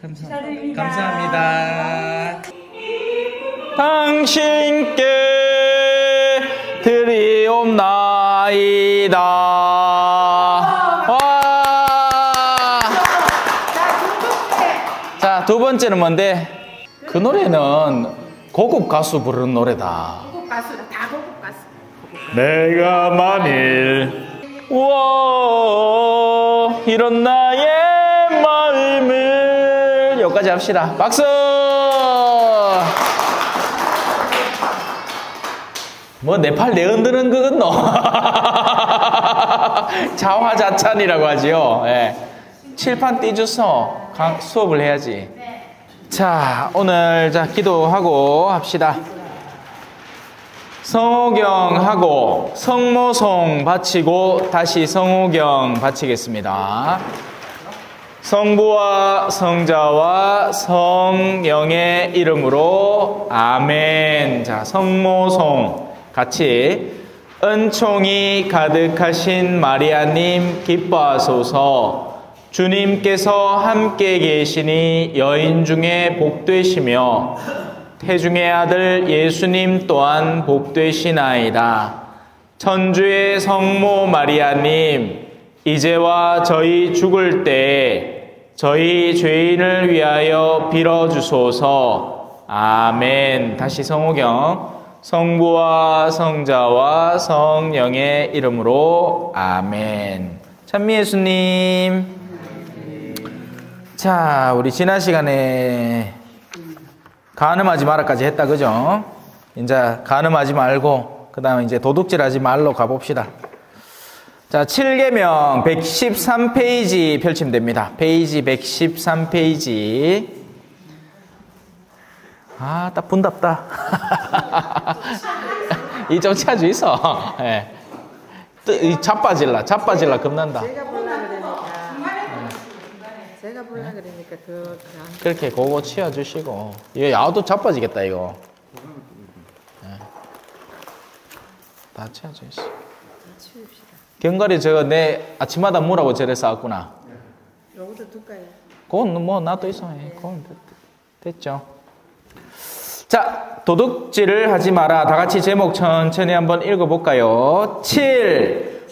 감사합니다. 당신께 드리옵나이다. 와. 자, 두 번째는 뭔데? 그 노래는 고급 가수 부르는 노래다. 고급 가수다. 다 고급 가수. 내가 만일 우와 이런 나의 마음을 여기까지 합시다. 박수. 뭐 내 팔 내 흔드는 그건노. 자화자찬이라고 하지요. 예. 칠판 띄줘서 수업을 해야지. 자, 오늘 자 기도하고 합시다. 성호경하고 성모송 바치고 다시 성호경 바치겠습니다. 성부와 성자와 성령의 이름으로 아멘. 자, 성모송 같이. 은총이 가득하신 마리아님 기뻐하소서. 주님께서 함께 계시니 여인 중에 복되시며 태중의 아들 예수님 또한 복되시나이다. 천주의 성모 마리아님, 이제와 저희 죽을 때에 저희 죄인을 위하여 빌어주소서. 아멘. 다시 성호경. 성부와 성자와 성령의 이름으로 아멘. 찬미 예수님. 자, 우리 지난 시간에 간음하지 마라까지 했다, 그죠? 이제 간음하지 말고 그 다음에 이제 도둑질하지 말로 가봅시다. 자, 7계명 113페이지 펼치면 됩니다. 페이지 113페이지. 아, 딱 분답다. 이 좀 찾주 있어. 예. 자빠질라 겁난다. 제가 보려 그러니까 그렇게 그거 치워주시고. 이거 야도 자빠지겠다 이거. 네. 다 치워져 있어. 치웁시다. 견과리 저거 내 아침마다 무라고 저래 쌓았구나. 요것도 둘까요? 그건 뭐 놔둬 있어. 그건 됐죠. 자, 도둑질을 하지 마라. 다 같이 제목 천천히 한번 읽어볼까요? 7.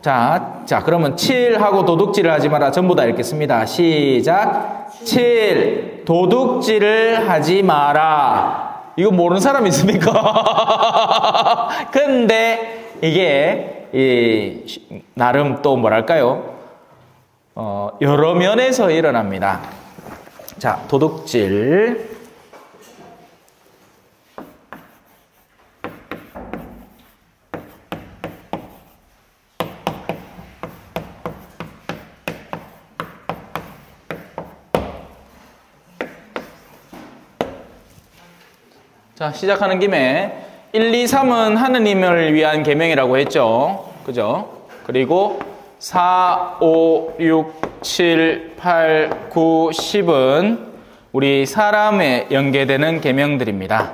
자, 그러면 7하고 도둑질을 하지 마라. 전부 다 읽겠습니다. 시작. 7. 도둑질을 하지 마라. 이거 모르는 사람 있습니까? 근데 이게 나름 또 뭐랄까요? 여러 면에서 일어납니다. 자, 도둑질. 자, 시작하는 김에 1, 2, 3은 하느님을 위한 계명이라고 했죠. 그죠? 그리고 4, 5, 6, 7, 8, 9, 10은 우리 사람에 연계되는 계명들입니다.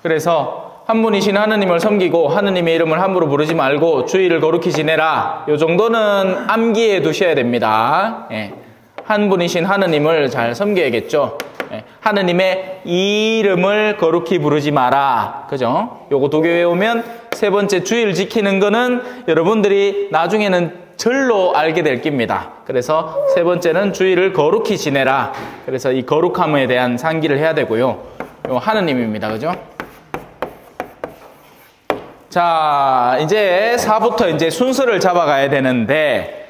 그래서 한 분이신 하느님을 섬기고 하느님의 이름을 함부로 부르지 말고 주의를 거룩히 지내라. 요 정도는 암기해 두셔야 됩니다. 예. 한 분이신 하느님을 잘 섬겨야겠죠. 하느님의 이름을 거룩히 부르지 마라. 그죠? 요거 두 개 외우면 세 번째 주의를 지키는 거는 여러분들이 나중에는 절로 알게 될 겁니다. 그래서 세 번째는 주의를 거룩히 지내라. 그래서 이 거룩함에 대한 상기를 해야 되고요. 요 하느님입니다. 그죠? 자, 이제 4부터 이제 순서를 잡아가야 되는데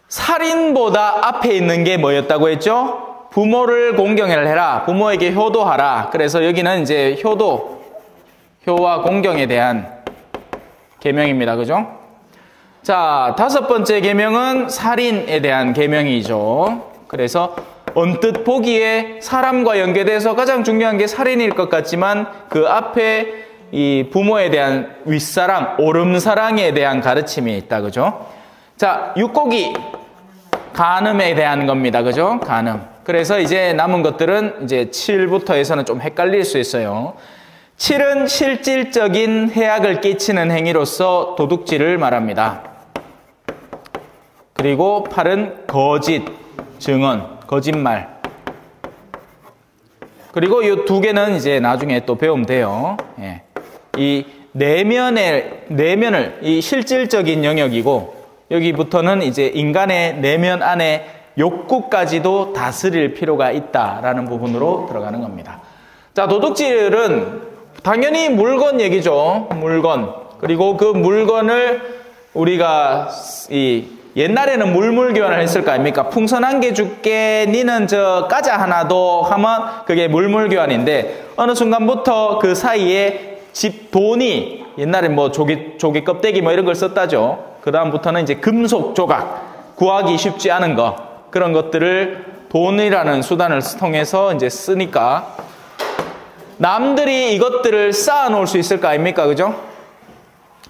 살인보다 앞에 있는 게 뭐였다고 했죠? 부모를 공경해라. 부모에게 효도하라. 그래서 여기는 이제 효와 공경에 대한 계명입니다. 그죠? 자, 5번째 계명은 살인에 대한 계명이죠. 그래서 언뜻 보기에 사람과 연계돼서 가장 중요한 게 살인일 것 같지만 그 앞에 이 부모에 대한 윗사랑, 오름사랑에 대한 가르침이 있다. 그죠? 자, 6고기 간음에 대한 겁니다. 그죠? 간음. 그래서 이제 남은 것들은 이제 7부터 해서는 좀 헷갈릴 수 있어요. 7은 실질적인 해악을 끼치는 행위로서 도둑질을 말합니다. 그리고 8은 거짓, 증언. 거짓말. 그리고 이 두 개는 이제 나중에 또 배우면 돼요. 예. 이 내면을 이 실질적인 영역이고, 여기부터는 이제 인간의 내면 안에 욕구까지도 다스릴 필요가 있다라는 부분으로 들어가는 겁니다. 자, 도둑질은 당연히 물건 얘기죠. 물건. 그리고 그 물건을 우리가 옛날에는 물물교환을 했을 거 아닙니까? 풍선 1개 줄게, 니는 저 과자 하나 더 하면 그게 물물교환인데, 어느 순간부터 그 사이에 돈이, 옛날에 뭐 조개 껍데기 뭐 이런 걸 썼다죠. 그 다음부터는 이제 금속 조각, 구하기 쉽지 않은 거, 그런 것들을 돈이라는 수단을 통해서 이제 쓰니까 남들이 이것들을 쌓아 놓을 수 있을 거 아닙니까? 그죠?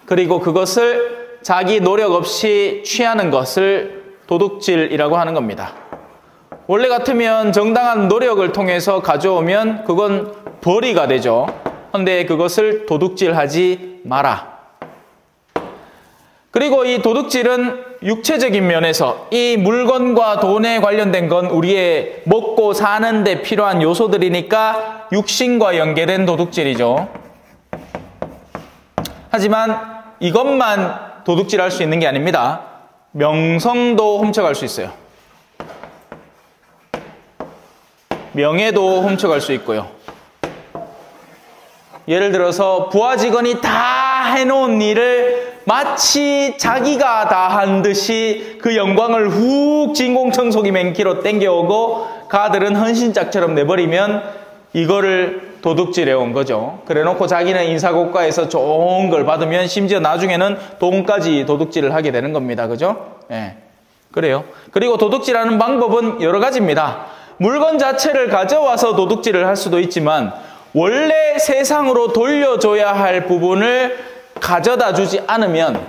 그리고 그것을 자기 노력 없이 취하는 것을 도둑질이라고 하는 겁니다. 원래 같으면 정당한 노력을 통해서 가져오면 그건 벌이가 되죠. 그런데 그것을 도둑질하지 마라. 그리고 이 도둑질은 육체적인 면에서 이 물건과 돈에 관련된 건 우리의 먹고 사는 데 필요한 요소들이니까 육신과 연계된 도둑질이죠. 하지만 이것만 도둑질할 수 있는 게 아닙니다. 명성도 훔쳐갈 수 있어요. 명예도 훔쳐갈 수 있고요. 예를 들어서 부하 직원이 다 해놓은 일을 마치 자기가 다 한 듯이 그 영광을 훅 진공청소기 맨키로 땡겨오고 가들은 헌신짝처럼 내버리면 이거를 도둑질해온 거죠. 그래놓고 자기는 인사고과에서 좋은 걸 받으면 심지어 나중에는 돈까지 도둑질을 하게 되는 겁니다. 그죠? 예. 그래요. 그리고 도둑질하는 방법은 여러 가지입니다. 물건 자체를 가져와서 도둑질을 할 수도 있지만 원래 세상으로 돌려줘야 할 부분을 가져다 주지 않으면,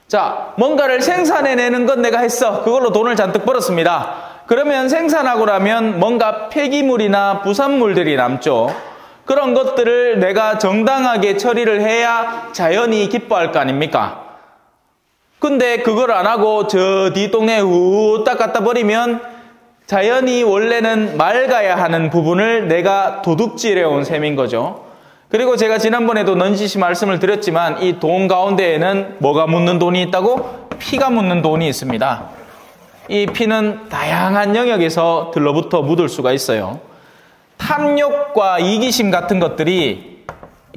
자, 뭔가를 생산해내는 건 내가 했어. 그걸로 돈을 잔뜩 벌었습니다. 그러면 생산하고 나면 뭔가 폐기물이나 부산물들이 남죠. 그런 것들을 내가 정당하게 처리를 해야 자연이 기뻐할 거 아닙니까? 근데 그걸 안 하고 저 뒷동네에 후딱 갖다 버리면 자연이 원래는 맑아야 하는 부분을 내가 도둑질해온 셈인 거죠. 그리고 제가 지난번에도 넌지시 말씀을 드렸지만 이 돈 가운데에는 뭐가 묻는 돈이 있다고? 피가 묻는 돈이 있습니다. 이 피는 다양한 영역에서 들러붙어 묻을 수가 있어요. 탐욕과 이기심 같은 것들이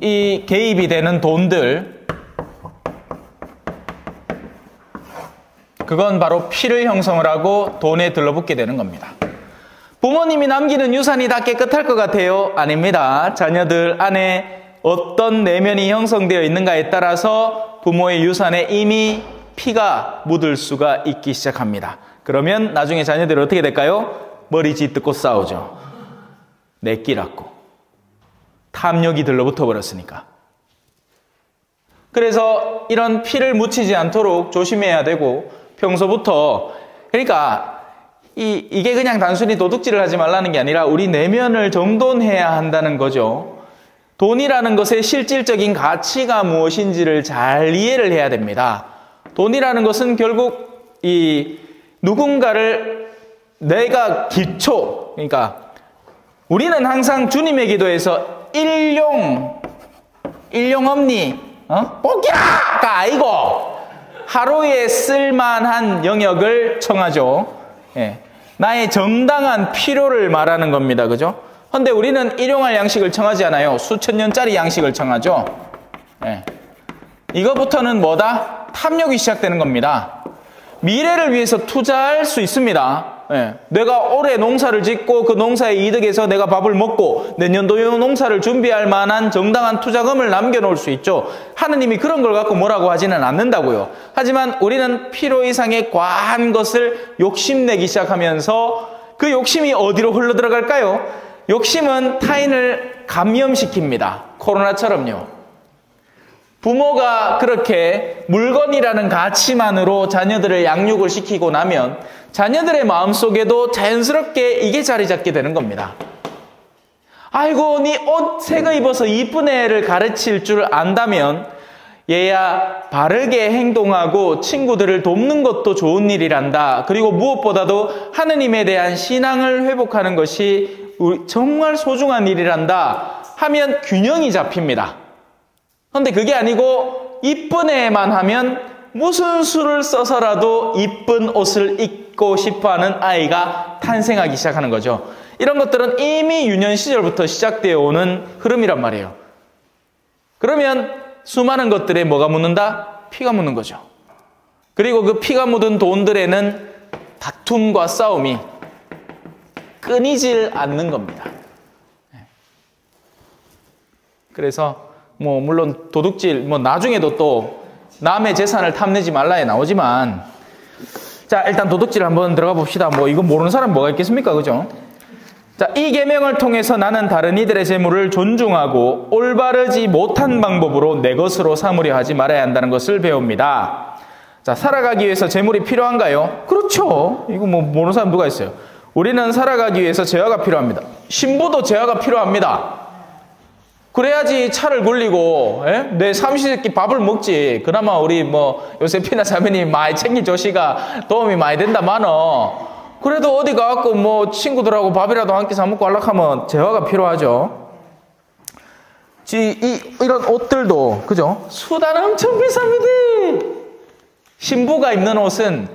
이 개입이 되는 돈들, 그건 바로 피를 형성을 하고 돈에 들러붙게 되는 겁니다. 부모님이 남기는 유산이 다 깨끗할 것 같아요? 아닙니다. 자녀들 안에 어떤 내면이 형성되어 있는가에 따라서 부모의 유산에 이미 피가 묻을 수가 있기 시작합니다. 그러면 나중에 자녀들이 어떻게 될까요? 머리 쥐뜯고 싸우죠. 내끼라고. 탐욕이 들러붙어 버렸으니까. 그래서 이런 피를 묻히지 않도록 조심해야 되고, 평소부터, 그러니까 이게 그냥 단순히 도둑질을 하지 말라는 게 아니라 우리 내면을 정돈해야 한다는 거죠. 돈이라는 것의 실질적인 가치가 무엇인지를 잘 이해를 해야 됩니다. 돈이라는 것은 결국 이 누군가를 내가 기초, 그러니까 우리는 항상 주님의 기도에서 일용 없니? 뽑기라가 아니고 하루에 쓸만한 영역을 청하죠. 예. 나의 정당한 필요를 말하는 겁니다. 그죠? 근데 우리는 일용할 양식을 청하지 않아요. 수천 년짜리 양식을 청하죠. 예. 이거부터는 뭐다? 탐욕이 시작되는 겁니다. 미래를 위해서 투자할 수 있습니다. 예. 내가 올해 농사를 짓고 그 농사의 이득에서 내가 밥을 먹고 내년도에 농사를 준비할 만한 정당한 투자금을 남겨놓을 수 있죠. 하느님이 그런 걸 갖고 뭐라고 하지는 않는다고요. 하지만 우리는 필요 이상의 과한 것을 욕심내기 시작하면서 그 욕심이 어디로 흘러들어갈까요? 욕심은 타인을 감염시킵니다. 코로나처럼요. 부모가 그렇게 물건이라는 가치만으로 자녀들을 양육을 시키고 나면 자녀들의 마음속에도 자연스럽게 이게 자리 잡게 되는 겁니다. 아이고, 네 옷 새 거 입어서 이쁜 애를 가르칠 줄 안다면 얘야 바르게 행동하고 친구들을 돕는 것도 좋은 일이란다. 그리고 무엇보다도 하느님에 대한 신앙을 회복하는 것이 정말 소중한 일이란다 하면 균형이 잡힙니다. 그런데 그게 아니고 이쁜 애만 하면 무슨 수를 써서라도 이쁜 옷을 입고 싶어하는 아이가 탄생하기 시작하는 거죠. 이런 것들은 이미 유년 시절부터 시작되어 오는 흐름이란 말이에요. 그러면 수많은 것들에 뭐가 묻는다? 피가 묻는 거죠. 그리고 그 피가 묻은 돈들에는 다툼과 싸움이 끊이질 않는 겁니다. 그래서 물론 도둑질, 나중에도 또 남의 재산을 탐내지 말라에 나오지만, 자, 일단 도둑질 한번 들어가 봅시다. 이거 모르는 사람 뭐가 있겠습니까? 그죠? 자, 이 계명을 통해서 나는 다른 이들의 재물을 존중하고 올바르지 못한 방법으로 내 것으로 삼으려 하지 말아야 한다는 것을 배웁니다. 자, 살아가기 위해서 재물이 필요한가요? 그렇죠. 이거 모르는 사람 누가 있어요? 우리는 살아가기 위해서 재화가 필요합니다. 신부도 재화가 필요합니다. 그래야지 차를 굴리고 내 삼시세끼 밥을 먹지. 그나마 우리 요세피나 자매님 많이 챙겨줘시가 도움이 많이 된다마는 그래도 어디 가갖고 친구들하고 밥이라도 한 끼 사 먹고 하려면 재화가 필요하죠. 이런 옷들도 그죠? 수단 엄청 비쌉니다. 신부가 입는 옷은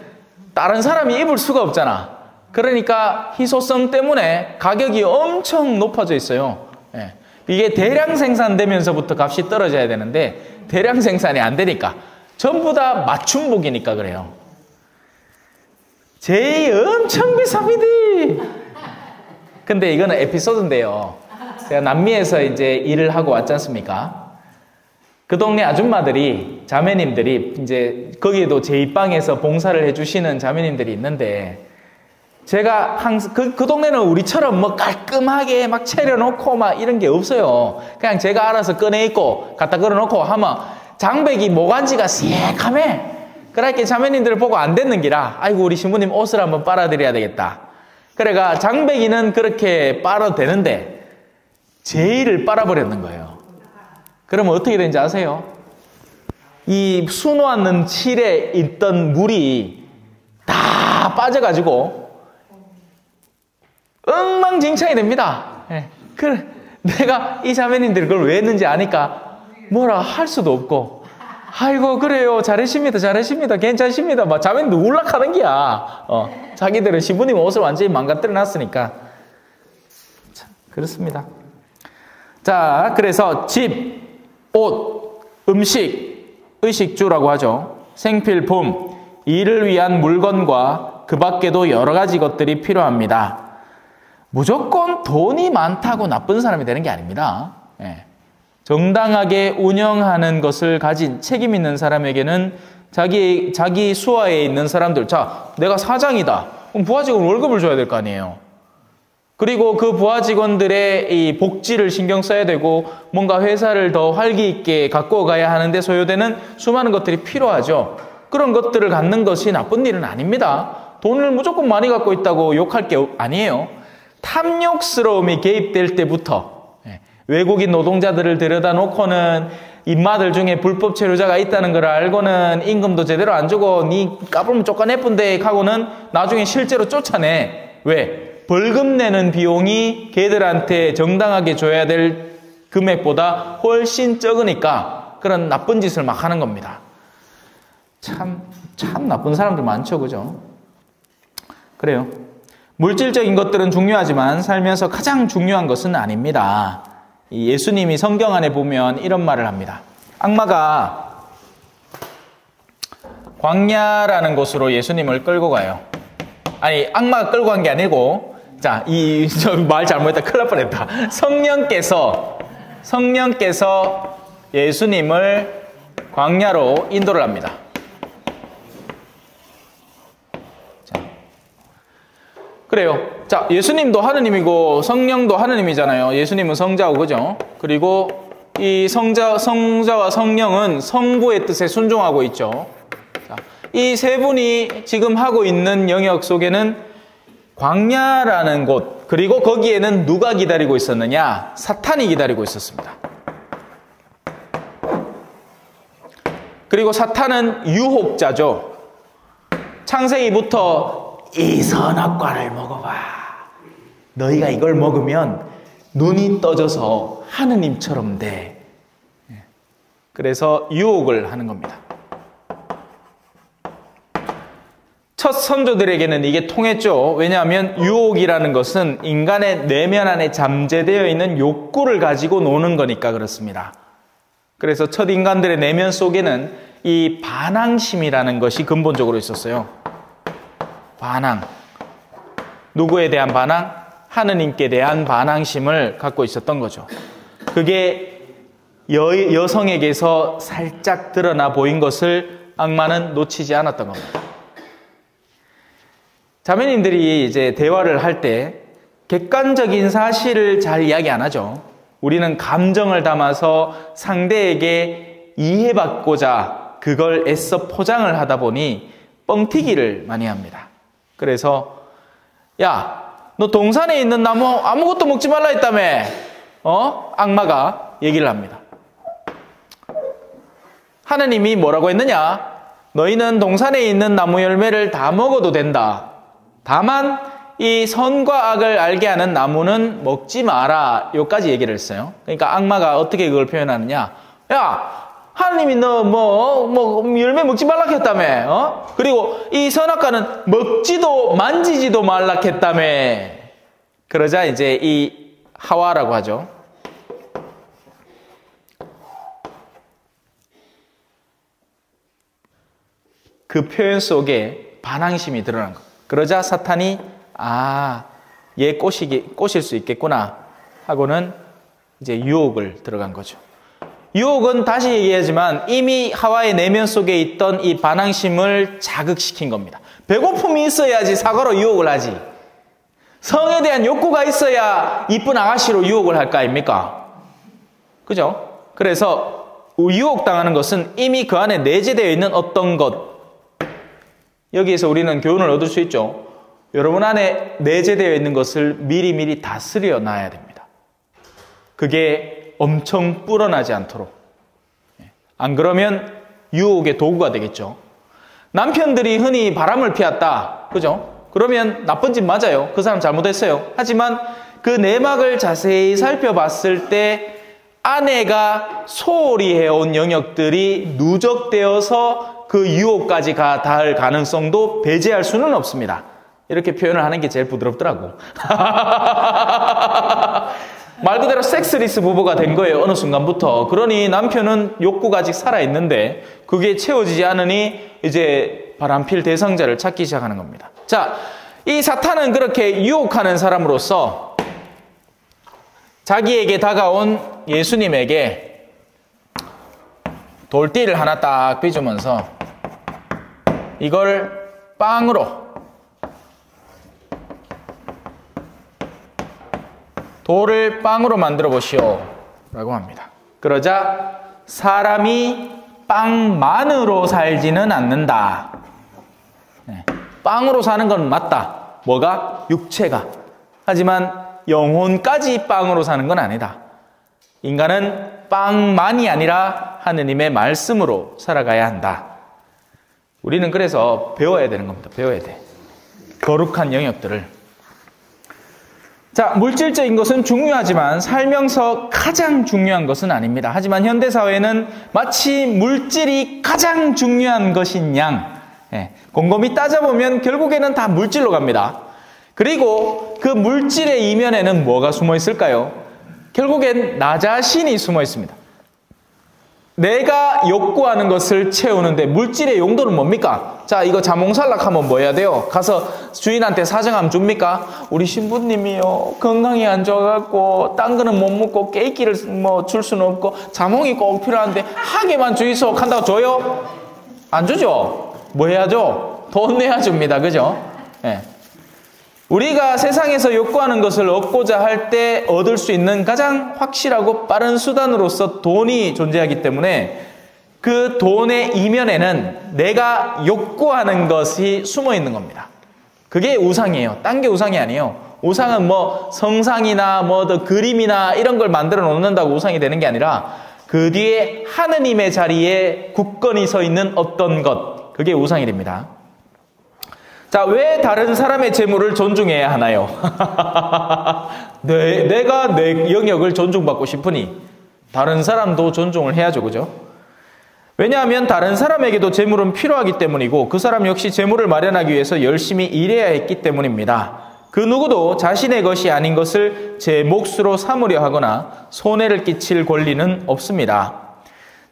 다른 사람이 입을 수가 없잖아. 그러니까 희소성 때문에 가격이 엄청 높아져 있어요. 이게 대량 생산되면서부터 값이 떨어져야 되는데 대량 생산이 안 되니까 전부 다 맞춤복이니까 그래요. 제일 엄청 비쌉니다. 근데 이거는 에피소드인데요. 제가 남미에서 이제 일을 하고 왔지 않습니까? 그 동네 아줌마들이, 자매님들이 이제 거기에도 제 입방에서 봉사를 해주시는 자매님들이 있는데 제가 항상 그 동네는 우리처럼 깔끔하게 막 차려놓고 막 이런 게 없어요. 그냥 제가 알아서 꺼내 입고 갖다 걸어놓고 하면 장백이 모간지가 새카매. 그러니까 자매님들을 보고 안 됐는 기라 아이고 우리 신부님 옷을 한번 빨아드려야 되겠다. 그래가 장백이는 그렇게 빨아도 되는데 제일을 빨아버렸는 거예요. 그러면 어떻게 되는지 아세요? 이 수놓았는 칠에 있던 물이 다 빠져가지고 엉망진창이 됩니다. 내가 이 자매님들이 그걸 왜 했는지 아니까 뭐라 할 수도 없고 아이고 그래요 잘하십니다 괜찮습니다 막 자매님들 울락하는 기야. 자기들은 신부님 옷을 완전히 망가뜨려 놨으니까. 참 그렇습니다. 자, 그래서 집, 옷, 음식, 의식주라고 하죠. 생필품, 일을 위한 물건과 그 밖에도 여러 가지 것들이 필요합니다. 무조건 돈이 많다고 나쁜 사람이 되는 게 아닙니다. 정당하게 운영하는 것을 가진 책임 있는 사람에게는 자기 수하에 있는 사람들, 자, 내가 사장이다. 그럼 부하 직원 월급을 줘야 될 거 아니에요. 그리고 그 부하 직원들의 이 복지를 신경 써야 되고 뭔가 회사를 더 활기 있게 갖고 가야 하는데 소요되는 수많은 것들이 필요하죠. 그런 것들을 갖는 것이 나쁜 일은 아닙니다. 돈을 무조건 많이 갖고 있다고 욕할 게 아니에요. 탐욕스러움이 개입될 때부터 외국인 노동자들을 들여다 놓고는 인마들 중에 불법 체류자가 있다는 걸 알고는 임금도 제대로 안 주고 니 까불면 쫓아내뿐데 하고는 나중에 실제로 쫓아내. 왜? 벌금 내는 비용이 걔들한테 정당하게 줘야 될 금액보다 훨씬 적으니까 그런 나쁜 짓을 막 하는 겁니다. 참 나쁜 사람들 많죠. 그죠? 그래요. 물질적인 것들은 중요하지만 살면서 가장 중요한 것은 아닙니다. 예수님이 성경 안에 보면 이런 말을 합니다. 악마가 광야라는 곳으로 예수님을 끌고 가요. 아니, 악마가 끌고 간 게 아니고, 자, 저 말 잘못했다. 큰일 날 뻔했다. 성령께서 예수님을 광야로 인도를 합니다. 자, 그래요. 자, 예수님도 하느님이고 성령도 하느님이잖아요. 예수님은 성자고, 그죠? 그리고 이 성자와 성령은 성부의 뜻에 순종하고 있죠. 이 세 분이 지금 하고 있는 영역 속에는 광야라는 곳, 그리고 거기에는 누가 기다리고 있었느냐? 사탄이 기다리고 있었습니다. 그리고 사탄은 유혹자죠. 창세기부터 이 선악과를 먹어봐. 너희가 이걸 먹으면 눈이 떠져서 하느님처럼 돼. 그래서 유혹을 하는 겁니다. 첫 선조들에게는 이게 통했죠. 왜냐하면 유혹이라는 것은 인간의 내면 안에 잠재되어 있는 욕구를 가지고 노는 거니까 그렇습니다. 그래서 첫 인간들의 내면 속에는 이 반항심이라는 것이 근본적으로 있었어요. 반항. 누구에 대한 반항? 하느님께 대한 반항심을 갖고 있었던 거죠. 그게 여성에게서 살짝 드러나 보인 것을 악마는 놓치지 않았던 겁니다. 자매님들이 이제 대화를 할 때 객관적인 사실을 잘 이야기 안 하죠. 우리는 감정을 담아서 상대에게 이해받고자 그걸 애써 포장을 하다 보니 뻥튀기를 많이 합니다. 그래서 야, 너 동산에 있는 나무 아무것도 먹지 말라 했다며. 악마가 얘기를 합니다. 하느님이 뭐라고 했느냐? 너희는 동산에 있는 나무 열매를 다 먹어도 된다. 다만 이 선과 악을 알게 하는 나무는 먹지 마라. 여기까지 얘기를 했어요. 그러니까 악마가 어떻게 그걸 표현하느냐? 야, 하느님이 너 열매 먹지 말라 했다며. 그리고 이 선악과는 먹지도 만지지도 말라 했다며. 그러자 이제 이 하와라고 하죠. 그 표현 속에 반항심이 드러난 거. 그러자 사탄이 얘 꼬실 수 있겠구나 하고는 이제 유혹을 들어간 거죠. 유혹은 다시 얘기하지만 이미 하와의 내면 속에 있던 이 반항심을 자극시킨 겁니다. 배고픔이 있어야지 사과로 유혹을 하지. 성에 대한 욕구가 있어야 이쁜 아가씨로 유혹을 할 거 아닙니까? 그죠? 그래서 유혹당하는 것은 이미 그 안에 내재되어 있는 어떤 것. 여기에서 우리는 교훈을 얻을 수 있죠. 여러분 안에 내재되어 있는 것을 미리미리 다스려 놔야 됩니다. 그게 엄청 불어나지 않도록. 안 그러면 유혹의 도구가 되겠죠. 남편들이 흔히 바람을 피웠다. 그죠? 그러면 나쁜 짓 맞아요. 그 사람 잘못했어요. 하지만 그 내막을 자세히 살펴봤을 때 아내가 소홀히 해온 영역들이 누적되어서 그 유혹까지 닿을 가능성도 배제할 수는 없습니다. 이렇게 표현을 하는 게 제일 부드럽더라고. 말 그대로 섹스리스 부부가 된 거예요. 어느 순간부터. 그러니 남편은 욕구가 아직 살아있는데 그게 채워지지 않으니 이제 바람필 대상자를 찾기 시작하는 겁니다. 자, 이 사탄은 그렇게 유혹하는 사람으로서 자기에게 다가온 예수님에게 돌띠를 하나 딱 빚으면서 이걸 빵으로 돌을 빵으로 만들어 보시오 라고 합니다. 그러자 사람이 빵만으로 살지는 않는다. 빵으로 사는 건 맞다. 뭐가? 육체가. 하지만 영혼까지 빵으로 사는 건 아니다. 인간은 빵만이 아니라 하느님의 말씀으로 살아가야 한다. 우리는 그래서 배워야 되는 겁니다. 배워야 돼. 거룩한 영역들을. 자, 물질적인 것은 중요하지만 살면서 가장 중요한 것은 아닙니다. 하지만 현대사회는 마치 물질이 가장 중요한 것인 양, 곰곰이 따져보면 결국에는 다 물질로 갑니다. 그리고 그 물질의 이면에는 뭐가 숨어 있을까요? 결국엔 나 자신이 숨어 있습니다. 내가 욕구하는 것을 채우는데 물질의 용도는 뭡니까? 자, 이거 자몽살락하면 뭐 해야 돼요? 가서 주인한테 사정하면 줍니까? 우리 신부님이요, 건강이 안 좋아갖고 딴 거는 못 먹고 케이크를 줄 수는 없고 자몽이 꼭 필요한데 하게만 주이소 한다고 줘요? 안 주죠? 뭐 해야죠? 돈 내야 줍니다. 그죠? 예. 우리가 세상에서 욕구하는 것을 얻고자 할 때 얻을 수 있는 가장 확실하고 빠른 수단으로서 돈이 존재하기 때문에 그 돈의 이면에는 내가 욕구하는 것이 숨어 있는 겁니다. 그게 우상이에요. 딴 게 우상이 아니에요. 우상은 뭐 성상이나 뭐 더 그림이나 이런 걸 만들어 놓는다고 우상이 되는 게 아니라 그 그 뒤에 하느님의 자리에 굳건히 서 있는 어떤 것, 그게 우상이 됩니다. 자, 왜 다른 사람의 재물을 존중해야 하나요? 내가 내 영역을 존중받고 싶으니 다른 사람도 존중을 해야죠, 그죠? 왜냐하면 다른 사람에게도 재물은 필요하기 때문이고 그 사람 역시 재물을 마련하기 위해서 열심히 일해야 했기 때문입니다. 그 누구도 자신의 것이 아닌 것을 제 몫으로 삼으려 하거나 손해를 끼칠 권리는 없습니다.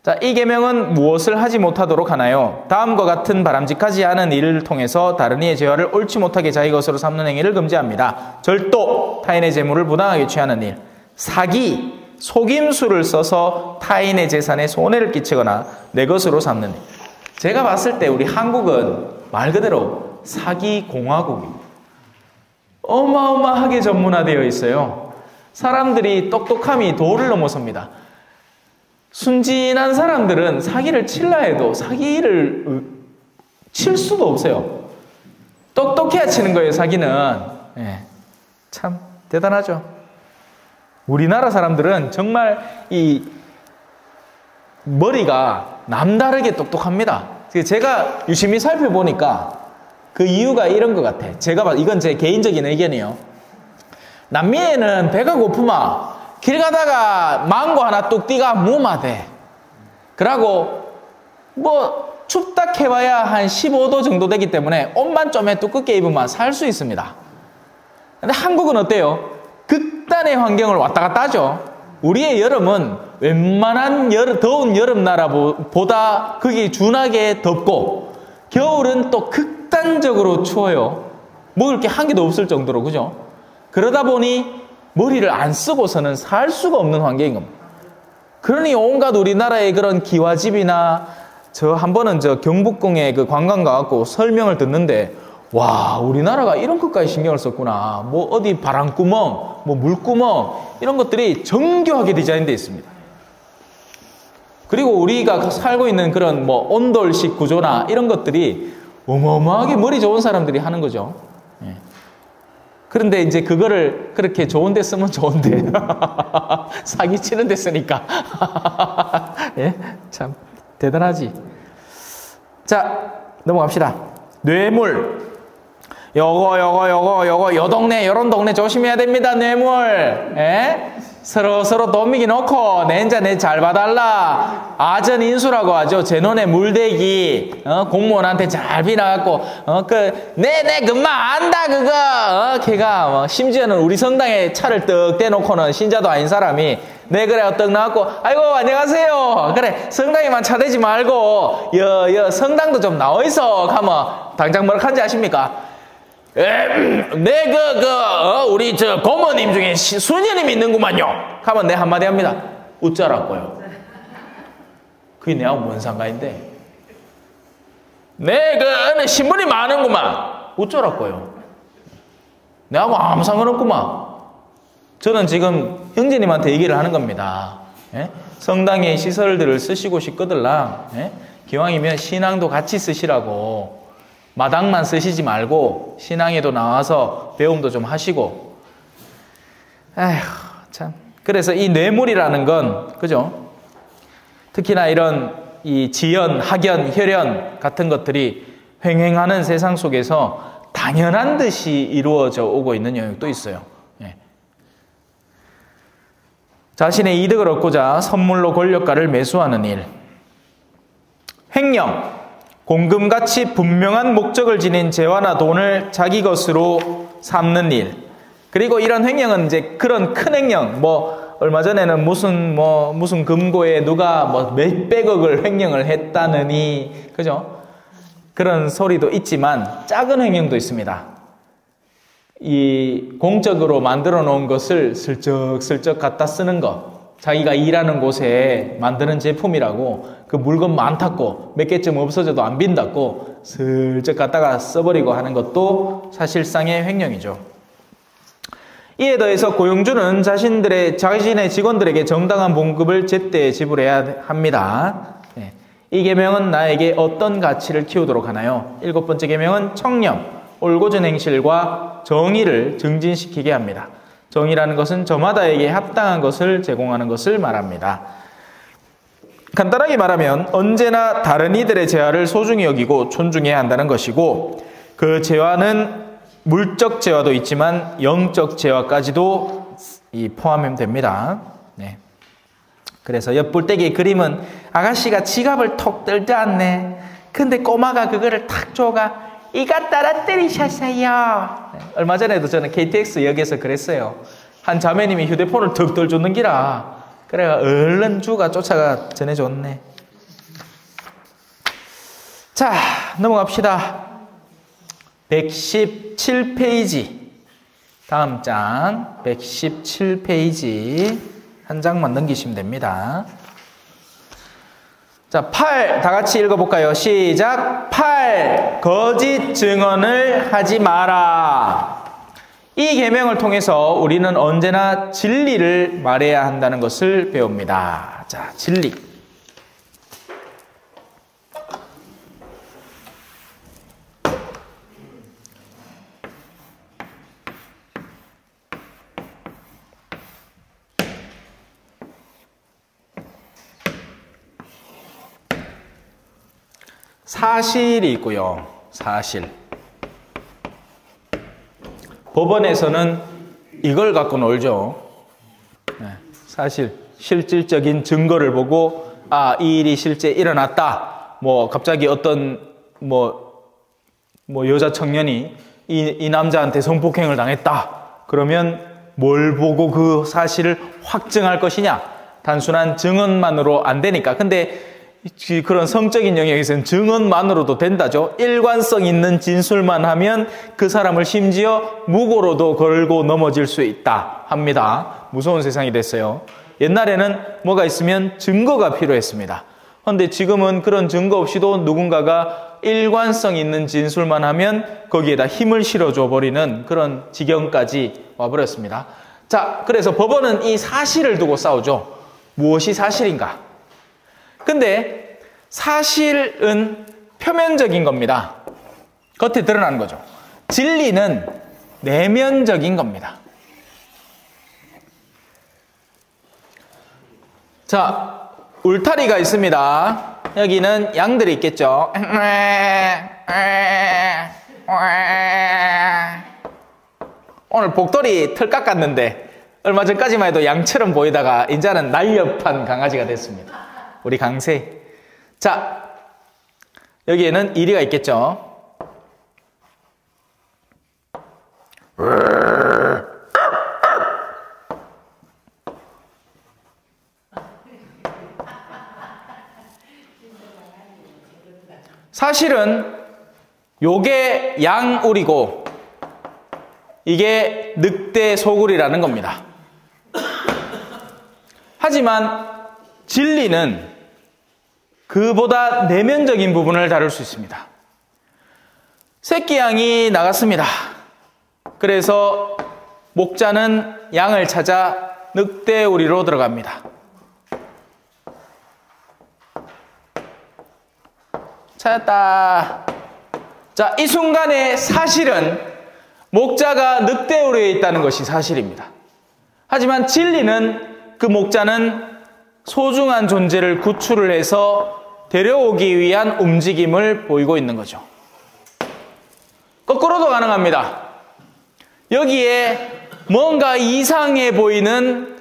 자, 이 계명은 무엇을 하지 못하도록 하나요? 다음과 같은 바람직하지 않은 일을 통해서 다른 이의 재화를 옳지 못하게 자기 것으로 삼는 행위를 금지합니다. 절도, 타인의 재물을 부당하게 취하는 일, 사기, 속임수를 써서 타인의 재산에 손해를 끼치거나 내 것으로 삼는 일. 제가 봤을 때 우리 한국은 말 그대로 사기 공화국입니다. 어마어마하게 전문화되어 있어요. 사람들이 똑똑함이 도를 넘어섭니다. 순진한 사람들은 사기를 칠라 해도 사기를 칠 수도 없어요. 똑똑해야 치는 거예요, 사기는. 예, 참 대단하죠. 우리나라 사람들은 정말 이 머리가 남다르게 똑똑합니다. 제가 유심히 살펴보니까 그 이유가 이런 것 같아. 이건 제 개인적인 의견이에요. 남미에는 배가 고프마 길 가다가 망고 하나 뚝 띠가 무마돼. 그러고 뭐 춥다 해봐야 한 15도 정도 되기 때문에 옷만 좀 두껍게 입으면 살 수 있습니다. 근데 한국은 어때요? 극단의 환경을 왔다 갔다 하죠. 우리의 여름은 웬만한 더운 여름 나라보다 거기 준하게 덥고 겨울은 또 극단적으로 추워요. 먹을 게 한 개도 없을 정도로, 그죠? 그러다 보니 머리를 안 쓰고서는 살 수가 없는 환경인 겁니다. 그러니 온갖 우리나라의 그런 기와집이나 한 번은 경북궁에 그 관광 가갖고 설명을 듣는데 와, 우리나라가 이런 것까지 신경을 썼구나. 뭐 어디 바람구멍, 뭐 물구멍 이런 것들이 정교하게 디자인되어 있습니다. 그리고 우리가 살고 있는 그런 뭐 온돌식 구조나 이런 것들이 어마어마하게 머리 좋은 사람들이 하는 거죠. 예. 그런데 이제 그거를 그렇게 좋은 데 쓰면 좋은데 사기 치는 데 쓰니까 예? 참 대단하지. 자, 넘어갑시다. 뇌물. 요 동네, 요런 동네 조심해야 됩니다, 뇌물. 예? 서로 돈미기 놓고, 내 잘 봐달라. 아전인수라고 하죠. 제 눈에 물대기. 공무원한테 잘 비나갖고, 내 금방 안다, 그거. 걔가, 심지어는 우리 성당에 차를 떡 대놓고는 신자도 아닌 사람이, 그래, 떡 나왔고, 아이고, 안녕하세요. 그래, 성당에만 차대지 말고, 성당도 좀 나와있어. 가면, 당장 뭐라 한지 아십니까? 우리 고모님 중에 수녀님 있는구만요. 하면 내 한마디 합니다. 웃자라고요. 그게 내하고 뭔 상관인데? 신분이 많은구만. 웃자라고요. 내하고 아무 상관없구만. 저는 지금 형제님한테 얘기를 하는 겁니다. 예? 성당의 시설들을 쓰시고 싶거들랑, 예? 기왕이면 신앙도 같이 쓰시라고. 마당만 쓰시지 말고 신앙에도 나와서 배움도 좀 하시고. 아휴, 참. 그래서 이 뇌물이라는 건, 그죠? 특히나 이런 이 지연, 학연, 혈연 같은 것들이 횡행하는 세상 속에서 당연한 듯이 이루어져 오고 있는 영역도 있어요. 예. 자신의 이득을 얻고자 선물로 권력가를 매수하는 일. 횡령. 공금같이 분명한 목적을 지닌 재화나 돈을 자기 것으로 삼는 일. 그리고 이런 횡령은 이제 그런 큰 횡령, 얼마 전에는 무슨 금고에 누가 몇백억을 횡령을 했다느니, 그죠? 그런 소리도 있지만 작은 횡령도 있습니다. 이 공적으로 만들어 놓은 것을 슬쩍슬쩍 갖다 쓰는 것. 자기가 일하는 곳에 만드는 제품이라고 그 물건 많다고 몇 개쯤 없어져도 안 빈다고 슬쩍 갖다가 써버리고 하는 것도 사실상의 횡령이죠. 이에 더해서 고용주는 자신의 직원들에게 정당한 봉급을 제때 지불해야 합니다. 네. 이 계명은 나에게 어떤 가치를 키우도록 하나요? 7번째 계명은 청렴, 올곧은 행실과 정의를 증진시키게 합니다. 정의라는 것은 저마다에게 합당한 것을 제공하는 것을 말합니다. 간단하게 말하면 언제나 다른 이들의 재화를 소중히 여기고 존중해야 한다는 것이고, 그 재화는 물적 재화도 있지만 영적 재화까지도 포함하면 됩니다. 네. 그래서 옆불떼기 그림은 아가씨가 지갑을 톡 들지 않네. 근데 꼬마가 그거를 탁 줘가 이가 떨어뜨리셨어요. 네. 얼마 전에도 저는 KTX 역에서 그랬어요. 한 자매님이 휴대폰을 턱 들어줬는 기라. 그래가 얼른 주가 쫓아가 전해줬네. 자, 넘어갑시다. 117페이지. 다음 장 117페이지 한 장만 넘기시면 됩니다. 자, 8 다 같이 읽어볼까요? 시작. 8. 거짓 증언을 하지 마라. 이 계명을 통해서 우리는 언제나 진리를 말해야 한다는 것을 배웁니다. 자, 진리. 사실이 있고요. 사실. 법원에서는 이걸 갖고 놀죠. 네, 사실, 실질적인 증거를 보고 아, 이 일이 실제 일어났다. 뭐 갑자기 어떤 여자 청년이 이 남자한테 성폭행을 당했다. 그러면 뭘 보고 그 사실을 확증할 것이냐? 단순한 증언만으로 안 되니까. 근데 그런 성적인 영역에서는 증언만으로도 된다죠. 일관성 있는 진술만 하면 그 사람을 심지어 무고로도 걸고 넘어질 수 있다 합니다. 무서운 세상이 됐어요. 옛날에는 뭐가 있으면 증거가 필요했습니다. 그런데 지금은 그런 증거 없이도 누군가가 일관성 있는 진술만 하면 거기에다 힘을 실어줘 버리는 그런 지경까지 와버렸습니다. 자, 그래서 법원은 이 사실을 두고 싸우죠. 무엇이 사실인가? 근데 사실은 표면적인 겁니다. 겉에 드러나는 거죠. 진리는 내면적인 겁니다. 자, 울타리가 있습니다. 여기는 양들이 있겠죠. 오늘 복돌이 털 깎았는데 얼마 전까지만 해도 양처럼 보이다가 이제는 날렵한 강아지가 됐습니다. 우리 강세. 자, 여기에는 이리가 있겠죠. 사실은 요게 양울이고 이게 늑대 소굴이라는 겁니다. 하지만 진리는 그보다 내면적인 부분을 다룰 수 있습니다. 새끼 양이 나갔습니다. 그래서 목자는 양을 찾아 늑대우리로 들어갑니다. 찾았다. 자, 이 순간의 사실은 목자가 늑대우리에 있다는 것이 사실입니다. 하지만 진리는 그 목자는 소중한 존재를 구출을 해서 데려오기 위한 움직임을 보이고 있는 거죠. 거꾸로도 가능합니다. 여기에 뭔가 이상해 보이는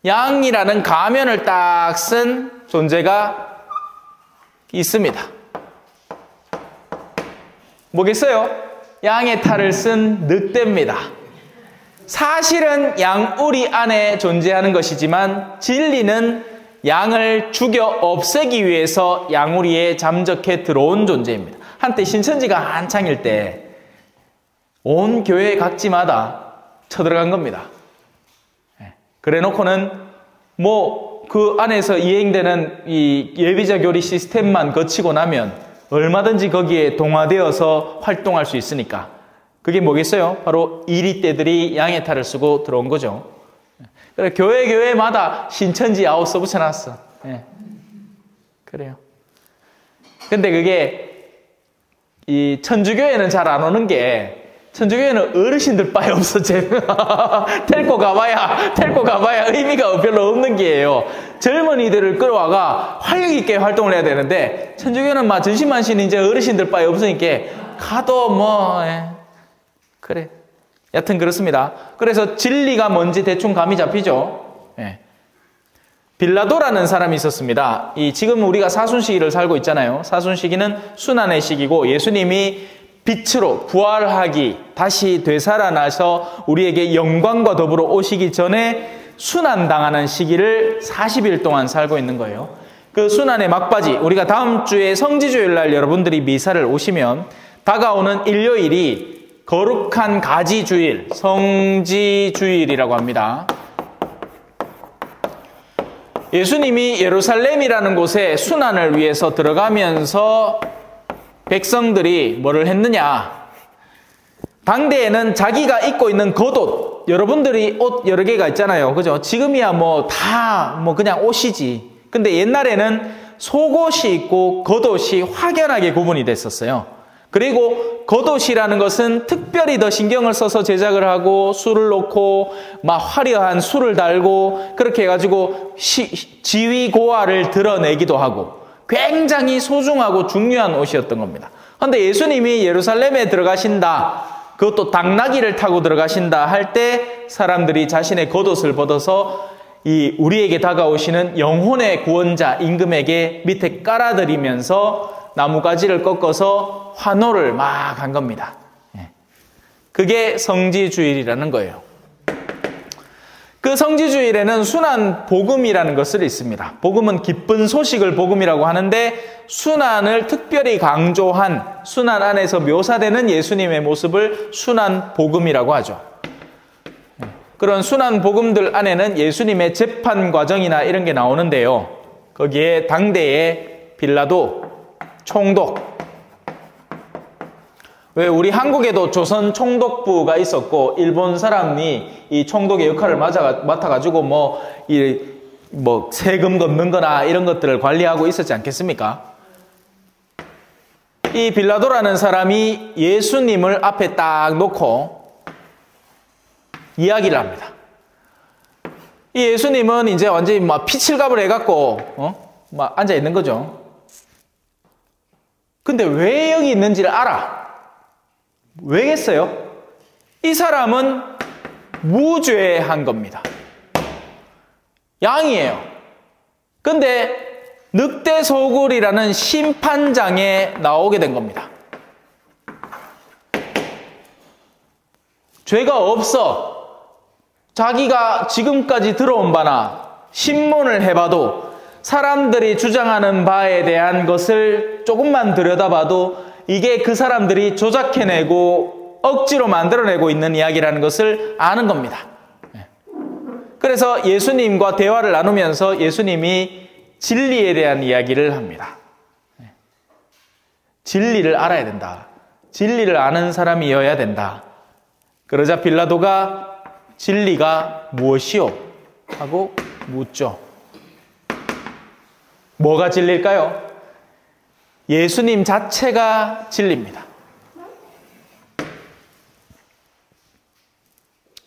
양이라는 가면을 딱 쓴 존재가 있습니다. 뭐겠어요? 양의 탈을 쓴 늑대입니다. 사실은 양우리 안에 존재하는 것이지만 진리는 양을 죽여 없애기 위해서 양우리에 잠적해 들어온 존재입니다. 한때 신천지가 한창일 때 온 교회 각지마다 쳐들어간 겁니다. 그래 놓고는 그 안에서 이행되는 이 예비자 교리 시스템만 거치고 나면 얼마든지 거기에 동화되어서 활동할 수 있으니까 그게 뭐겠어요? 바로 이리떼들이 양의 탈을 쓰고 들어온 거죠. 그래, 교회마다 신천지 아웃 써붙여놨어. 그래요. 근데 그게 이 천주교에는 잘 안 오는 게 천주교회는 어르신들 빠에 없어, 텔코 가봐야 의미가 별로 없는 게예요. 젊은이들을 끌어와가 활력 있게 활동을 해야 되는데, 천주교는 막 전신만신 이제 어르신들 빠에 없으니까, 가도 그래. 여튼 그렇습니다. 그래서 진리가 뭔지 대충 감이 잡히죠. 예. 빌라도라는 사람이 있었습니다. 지금 우리가 사순시기를 살고 있잖아요. 사순시기는 순환의 시기고 예수님이 빛으로 부활하기, 다시 되살아나서 우리에게 영광과 더불어 오시기 전에 순환당하는 시기를 40일 동안 살고 있는 거예요. 그 순환의 막바지, 우리가 다음 주에 성지주일 날 여러분들이 미사를 오시면 다가오는 일요일이 거룩한 가지주일, 성지주일이라고 합니다. 예수님이 예루살렘이라는 곳에 순환을 위해서 들어가면서 백성들이 뭐를 했느냐? 당대에는 자기가 입고 있는 겉옷, 여러분들이 옷 여러 개가 있잖아요. 그죠? 지금이야 다 그냥 옷이지. 근데 옛날에는 속옷이 있고 겉옷이 확연하게 구분이 됐었어요. 그리고 겉옷이라는 것은 특별히 더 신경을 써서 제작을 하고 술을 놓고 막 화려한 술을 달고 그렇게 해가지고 지위 고하를 드러내기도 하고 굉장히 소중하고 중요한 옷이었던 겁니다. 그런데 예수님이 예루살렘에 들어가신다, 그것도 당나귀를 타고 들어가신다 할 때 사람들이 자신의 겉옷을 벗어서 우리에게 다가오시는 영혼의 구원자 임금에게 밑에 깔아드리면서 나무가지를 꺾어서 환호를 막 한 겁니다. 그게 성지주일이라는 거예요. 그 성지주일에는 순환 복음이라는 것을 있습니다. 복음은 기쁜 소식을 복음이라고 하는데 순환을 특별히 강조한 순환 안에서 묘사되는 예수님의 모습을 순환 복음이라고 하죠. 그런 순환 복음들 안에는 예수님의 재판 과정이나 이런 게 나오는데요. 거기에 당대의 빌라도, 총독, 왜 우리 한국에도 조선 총독부가 있었고 일본 사람이 이 총독의 역할을 맡아가지고 세금 걷는 거나 이런 것들을 관리하고 있었지 않겠습니까? 이 빌라도라는 사람이 예수님을 앞에 딱 놓고 이야기를 합니다. 이 예수님은 이제 완전히 피칠갑을 해갖고 앉아 있는 거죠. 근데 왜 여기 있는지를 알아. 왜겠어요? 이 사람은 무죄한 겁니다. 양이에요. 근데 늑대 소굴이라는 심판장에 나오게 된 겁니다. 죄가 없어. 자기가 지금까지 들어온 바나 신문을 해봐도 사람들이 주장하는 바에 대한 것을 조금만 들여다봐도 이게 그 사람들이 조작해내고 억지로 만들어내고 있는 이야기라는 것을 아는 겁니다. 그래서 예수님과 대화를 나누면서 예수님이 진리에 대한 이야기를 합니다. 진리를 알아야 된다. 진리를 아는 사람이어야 된다. 그러자 빌라도가 진리가 무엇이요? 하고 묻죠. 뭐가 진리일까요? 예수님 자체가 진리입니다.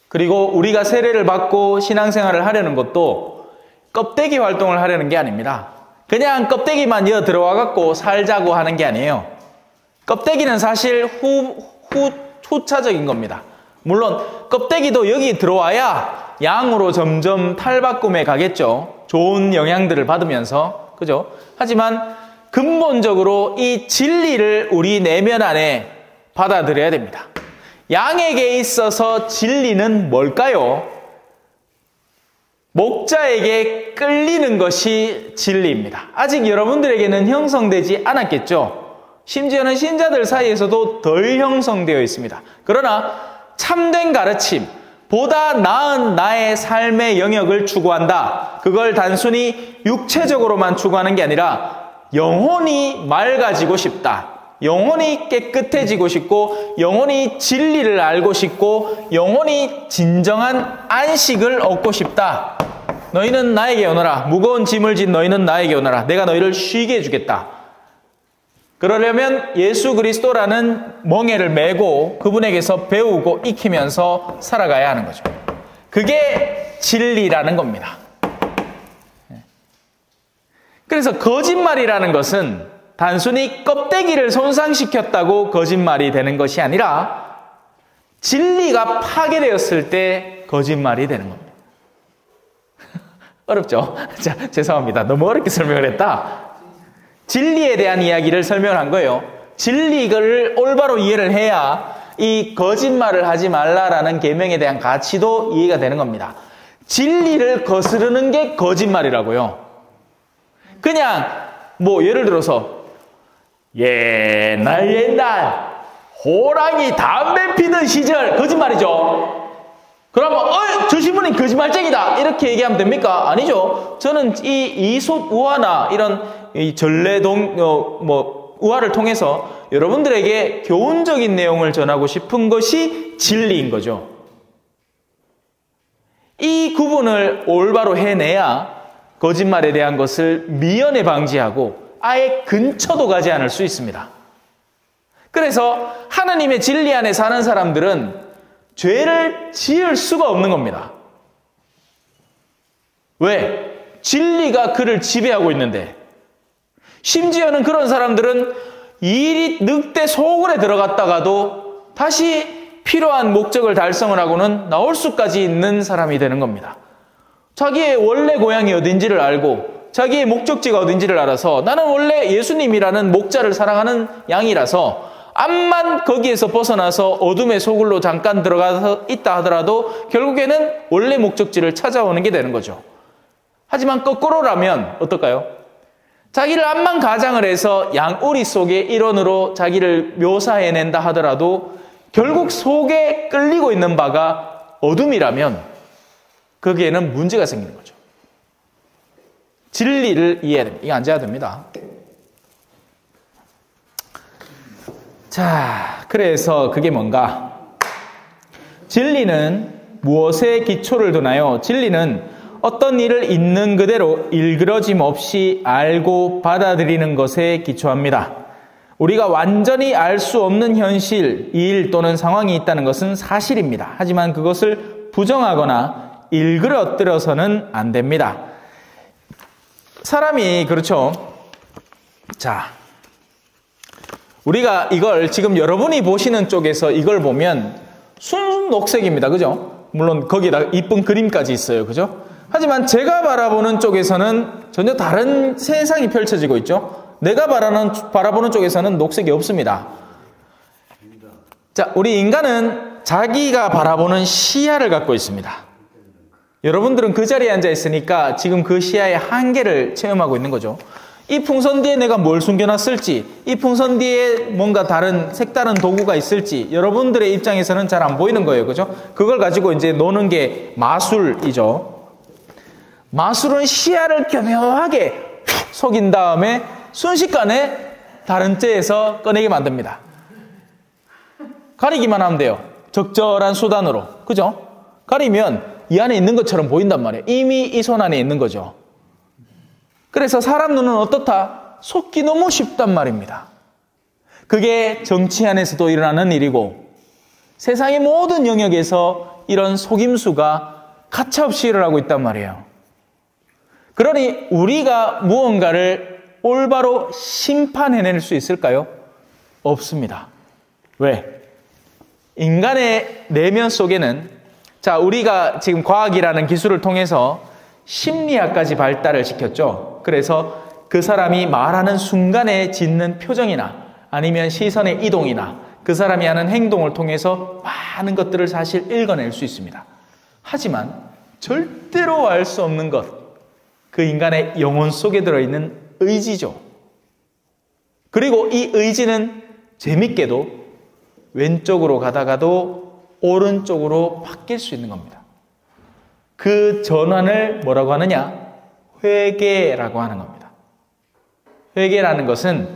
그리고 우리가 세례를 받고 신앙생활을 하려는 것도 껍데기 활동을 하려는 게 아닙니다. 그냥 껍데기만 이어 들어와 갖고 살자고 하는 게 아니에요. 껍데기는 사실 후차적인 겁니다. 물론 껍데기도 여기 들어와야 양으로 점점 탈바꿈해 가겠죠. 좋은 영향들을 받으면서. 그죠? 하지만 근본적으로 이 진리를 우리 내면 안에 받아들여야 됩니다. 양에게 있어서 진리는 뭘까요? 목자에게 끌리는 것이 진리입니다. 아직 여러분들에게는 형성되지 않았겠죠? 심지어는 신자들 사이에서도 덜 형성되어 있습니다. 그러나 참된 가르침, 보다 나은 나의 삶의 영역을 추구한다. 그걸 단순히 육체적으로만 추구하는 게 아니라 영혼이 맑아지고 싶다. 영혼이 깨끗해지고 싶고 영혼이 진리를 알고 싶고 영혼이 진정한 안식을 얻고 싶다. 너희는 나에게 오너라. 무거운 짐을 진 너희는 나에게 오너라. 내가 너희를 쉬게 해주겠다. 그러려면 예수 그리스도라는 멍에를 메고 그분에게서 배우고 익히면서 살아가야 하는 거죠. 그게 진리라는 겁니다. 그래서 거짓말이라는 것은 단순히 껍데기를 손상시켰다고 거짓말이 되는 것이 아니라 진리가 파괴되었을 때 거짓말이 되는 겁니다. 어렵죠? 자, 죄송합니다. 너무 어렵게 설명을 했다. 진리에 대한 이야기를 설명한 거예요. 진리를 올바로 이해를 해야 이 거짓말을 하지 말라라는 계명에 대한 가치도 이해가 되는 겁니다. 진리를 거스르는 게 거짓말이라고요. 그냥 뭐 예를 들어서 옛날 호랑이 담배 피던 시절 거짓말이죠. 그러면 저 신부님 거짓말쟁이다 이렇게 얘기하면 됩니까? 아니죠. 저는 이 이솝 우화나 이런 이 전래동 우화를 통해서 여러분들에게 교훈적인 내용을 전하고 싶은 것이 진리인 거죠. 이 구분을 올바로 해내야 거짓말에 대한 것을 미연에 방지하고 아예 근처도 가지 않을 수 있습니다. 그래서 하나님의 진리 안에 사는 사람들은 죄를 지을 수가 없는 겁니다. 왜? 진리가 그를 지배하고 있는데, 심지어는 그런 사람들은 일이 늑대 소굴에 들어갔다가도 다시 필요한 목적을 달성을 하고는 나올 수까지 있는 사람이 되는 겁니다. 자기의 원래 고향이 어딘지를 알고 자기의 목적지가 어딘지를 알아서 나는 원래 예수님이라는 목자를 사랑하는 양이라서 암만 거기에서 벗어나서 어둠의 소굴로 잠깐 들어가서 있다 하더라도 결국에는 원래 목적지를 찾아오는 게 되는 거죠. 하지만 거꾸로라면 어떨까요? 자기를 암만 가장을 해서 양우리 속의 일원으로 자기를 묘사해낸다 하더라도 결국 속에 끌리고 있는 바가 어둠이라면 거기에는 문제가 생기는 거죠. 진리를 이해해야 됩니다. 이거 앉아야 됩니다. 자, 그래서 그게 뭔가? 진리는 무엇에 기초를 두나요? 진리는 어떤 일을 있는 그대로 일그러짐 없이 알고 받아들이는 것에 기초합니다. 우리가 완전히 알 수 없는 현실, 일 또는 상황이 있다는 것은 사실입니다. 하지만 그것을 부정하거나 일그러뜨려서는 안 됩니다. 사람이 그렇죠. 자, 우리가 이걸 지금 여러분이 보시는 쪽에서 이걸 보면 순녹색입니다. 그죠? 물론 거기다 이쁜 그림까지 있어요. 그죠? 하지만 제가 바라보는 쪽에서는 전혀 다른 세상이 펼쳐지고 있죠. 내가 바라보는 쪽에서는 녹색이 없습니다. 자, 우리 인간은 자기가 바라보는 시야를 갖고 있습니다. 여러분들은 그 자리에 앉아 있으니까 지금 그 시야의 한계를 체험하고 있는 거죠. 이 풍선 뒤에 내가 뭘 숨겨놨을지, 이 풍선 뒤에 뭔가 색다른 도구가 있을지 여러분들의 입장에서는 잘 안 보이는 거예요. 그죠? 그걸 가지고 이제 노는 게 마술이죠. 마술은 시야를 교묘하게 속인 다음에 순식간에 다른 째에서 꺼내게 만듭니다. 가리기만 하면 돼요. 적절한 수단으로. 그죠? 가리면 이 안에 있는 것처럼 보인단 말이에요. 이미 이 손 안에 있는 거죠. 그래서 사람 눈은 어떻다? 속기 너무 쉽단 말입니다. 그게 정치 안에서도 일어나는 일이고 세상의 모든 영역에서 이런 속임수가 가차없이 일어나고 있단 말이에요. 그러니 우리가 무언가를 올바로 심판해낼 수 있을까요? 없습니다. 왜? 인간의 내면 속에는 자, 우리가 지금 과학이라는 기술을 통해서 심리학까지 발달을 시켰죠. 그래서 그 사람이 말하는 순간에 짓는 표정이나 아니면 시선의 이동이나 그 사람이 하는 행동을 통해서 많은 것들을 사실 읽어낼 수 있습니다. 하지만 절대로 알 수 없는 것, 그 인간의 영혼 속에 들어있는 의지죠. 그리고 이 의지는 재밌게도 왼쪽으로 가다가도 오른쪽으로 바뀔 수 있는 겁니다. 그 전환을 뭐라고 하느냐? 회개라고 하는 겁니다. 회개라는 것은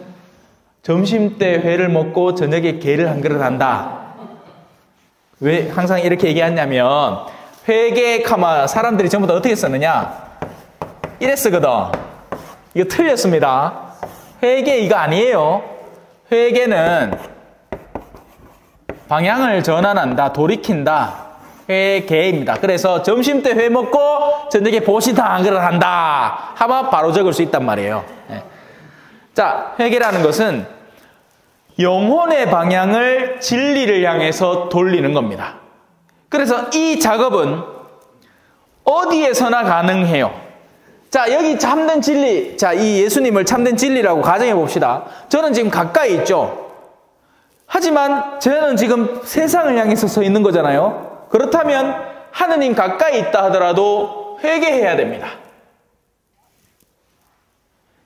점심때 회를 먹고 저녁에 게를 한 그릇 한다. 왜 항상 이렇게 얘기하냐면 회개 카마 사람들이 전부 다 어떻게 썼느냐? 이랬거든. 이거 틀렸습니다. 회개 이거 아니에요. 회개는 방향을 전환한다, 돌이킨다, 회개입니다. 그래서 점심 때 회 먹고 저녁에 보시다 안 그러 한다 하면 바로 적을 수 있단 말이에요. 네. 자, 회개라는 것은 영혼의 방향을 진리를 향해서 돌리는 겁니다. 그래서 이 작업은 어디에서나 가능해요. 자, 여기 참된 진리, 자, 이 예수님을 참된 진리라고 가정해 봅시다. 저는 지금 가까이 있죠. 하지만 저는 지금 세상을 향해서 서 있는 거잖아요. 그렇다면 하느님 가까이 있다 하더라도 회개해야 됩니다.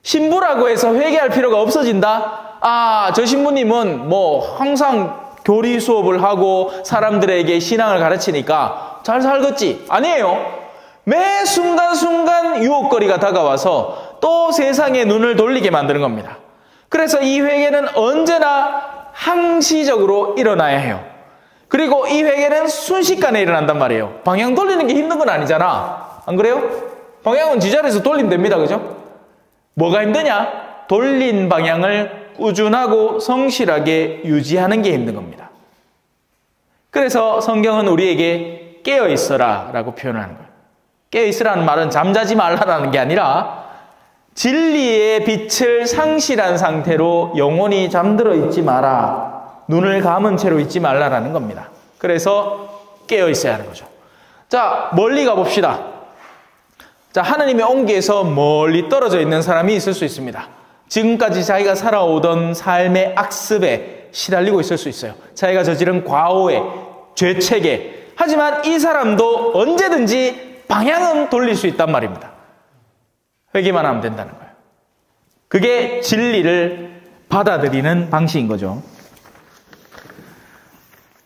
신부라고 해서 회개할 필요가 없어진다? 아, 저 신부님은 뭐 항상 교리 수업을 하고 사람들에게 신앙을 가르치니까 잘 살겠지. 아니에요. 매 순간순간 유혹거리가 다가와서 또 세상의 눈을 돌리게 만드는 겁니다. 그래서 이 회개는 언제나 항시적으로 일어나야 해요. 그리고 이 회개는 순식간에 일어난단 말이에요. 방향 돌리는 게 힘든 건 아니잖아. 안 그래요? 방향은 지자리에서 돌리면 됩니다. 그죠? 뭐가 힘드냐? 돌린 방향을 꾸준하고 성실하게 유지하는 게 힘든 겁니다. 그래서 성경은 우리에게 깨어있어라 라고 표현하는 거예요. 깨어있으라는 말은 잠자지 말라라는 게 아니라 진리의 빛을 상실한 상태로 영원히 잠들어 있지 마라. 눈을 감은 채로 있지 말라라는 겁니다. 그래서 깨어있어야 하는 거죠. 자, 멀리 가봅시다. 자, 하느님의 온기에서 멀리 떨어져 있는 사람이 있을 수 있습니다. 지금까지 자기가 살아오던 삶의 악습에 시달리고 있을 수 있어요. 자기가 저지른 과오에, 죄책에. 하지만 이 사람도 언제든지 방향은 돌릴 수 있단 말입니다. 회개만 하면 된다는 거예요. 그게 진리를 받아들이는 방식인 거죠.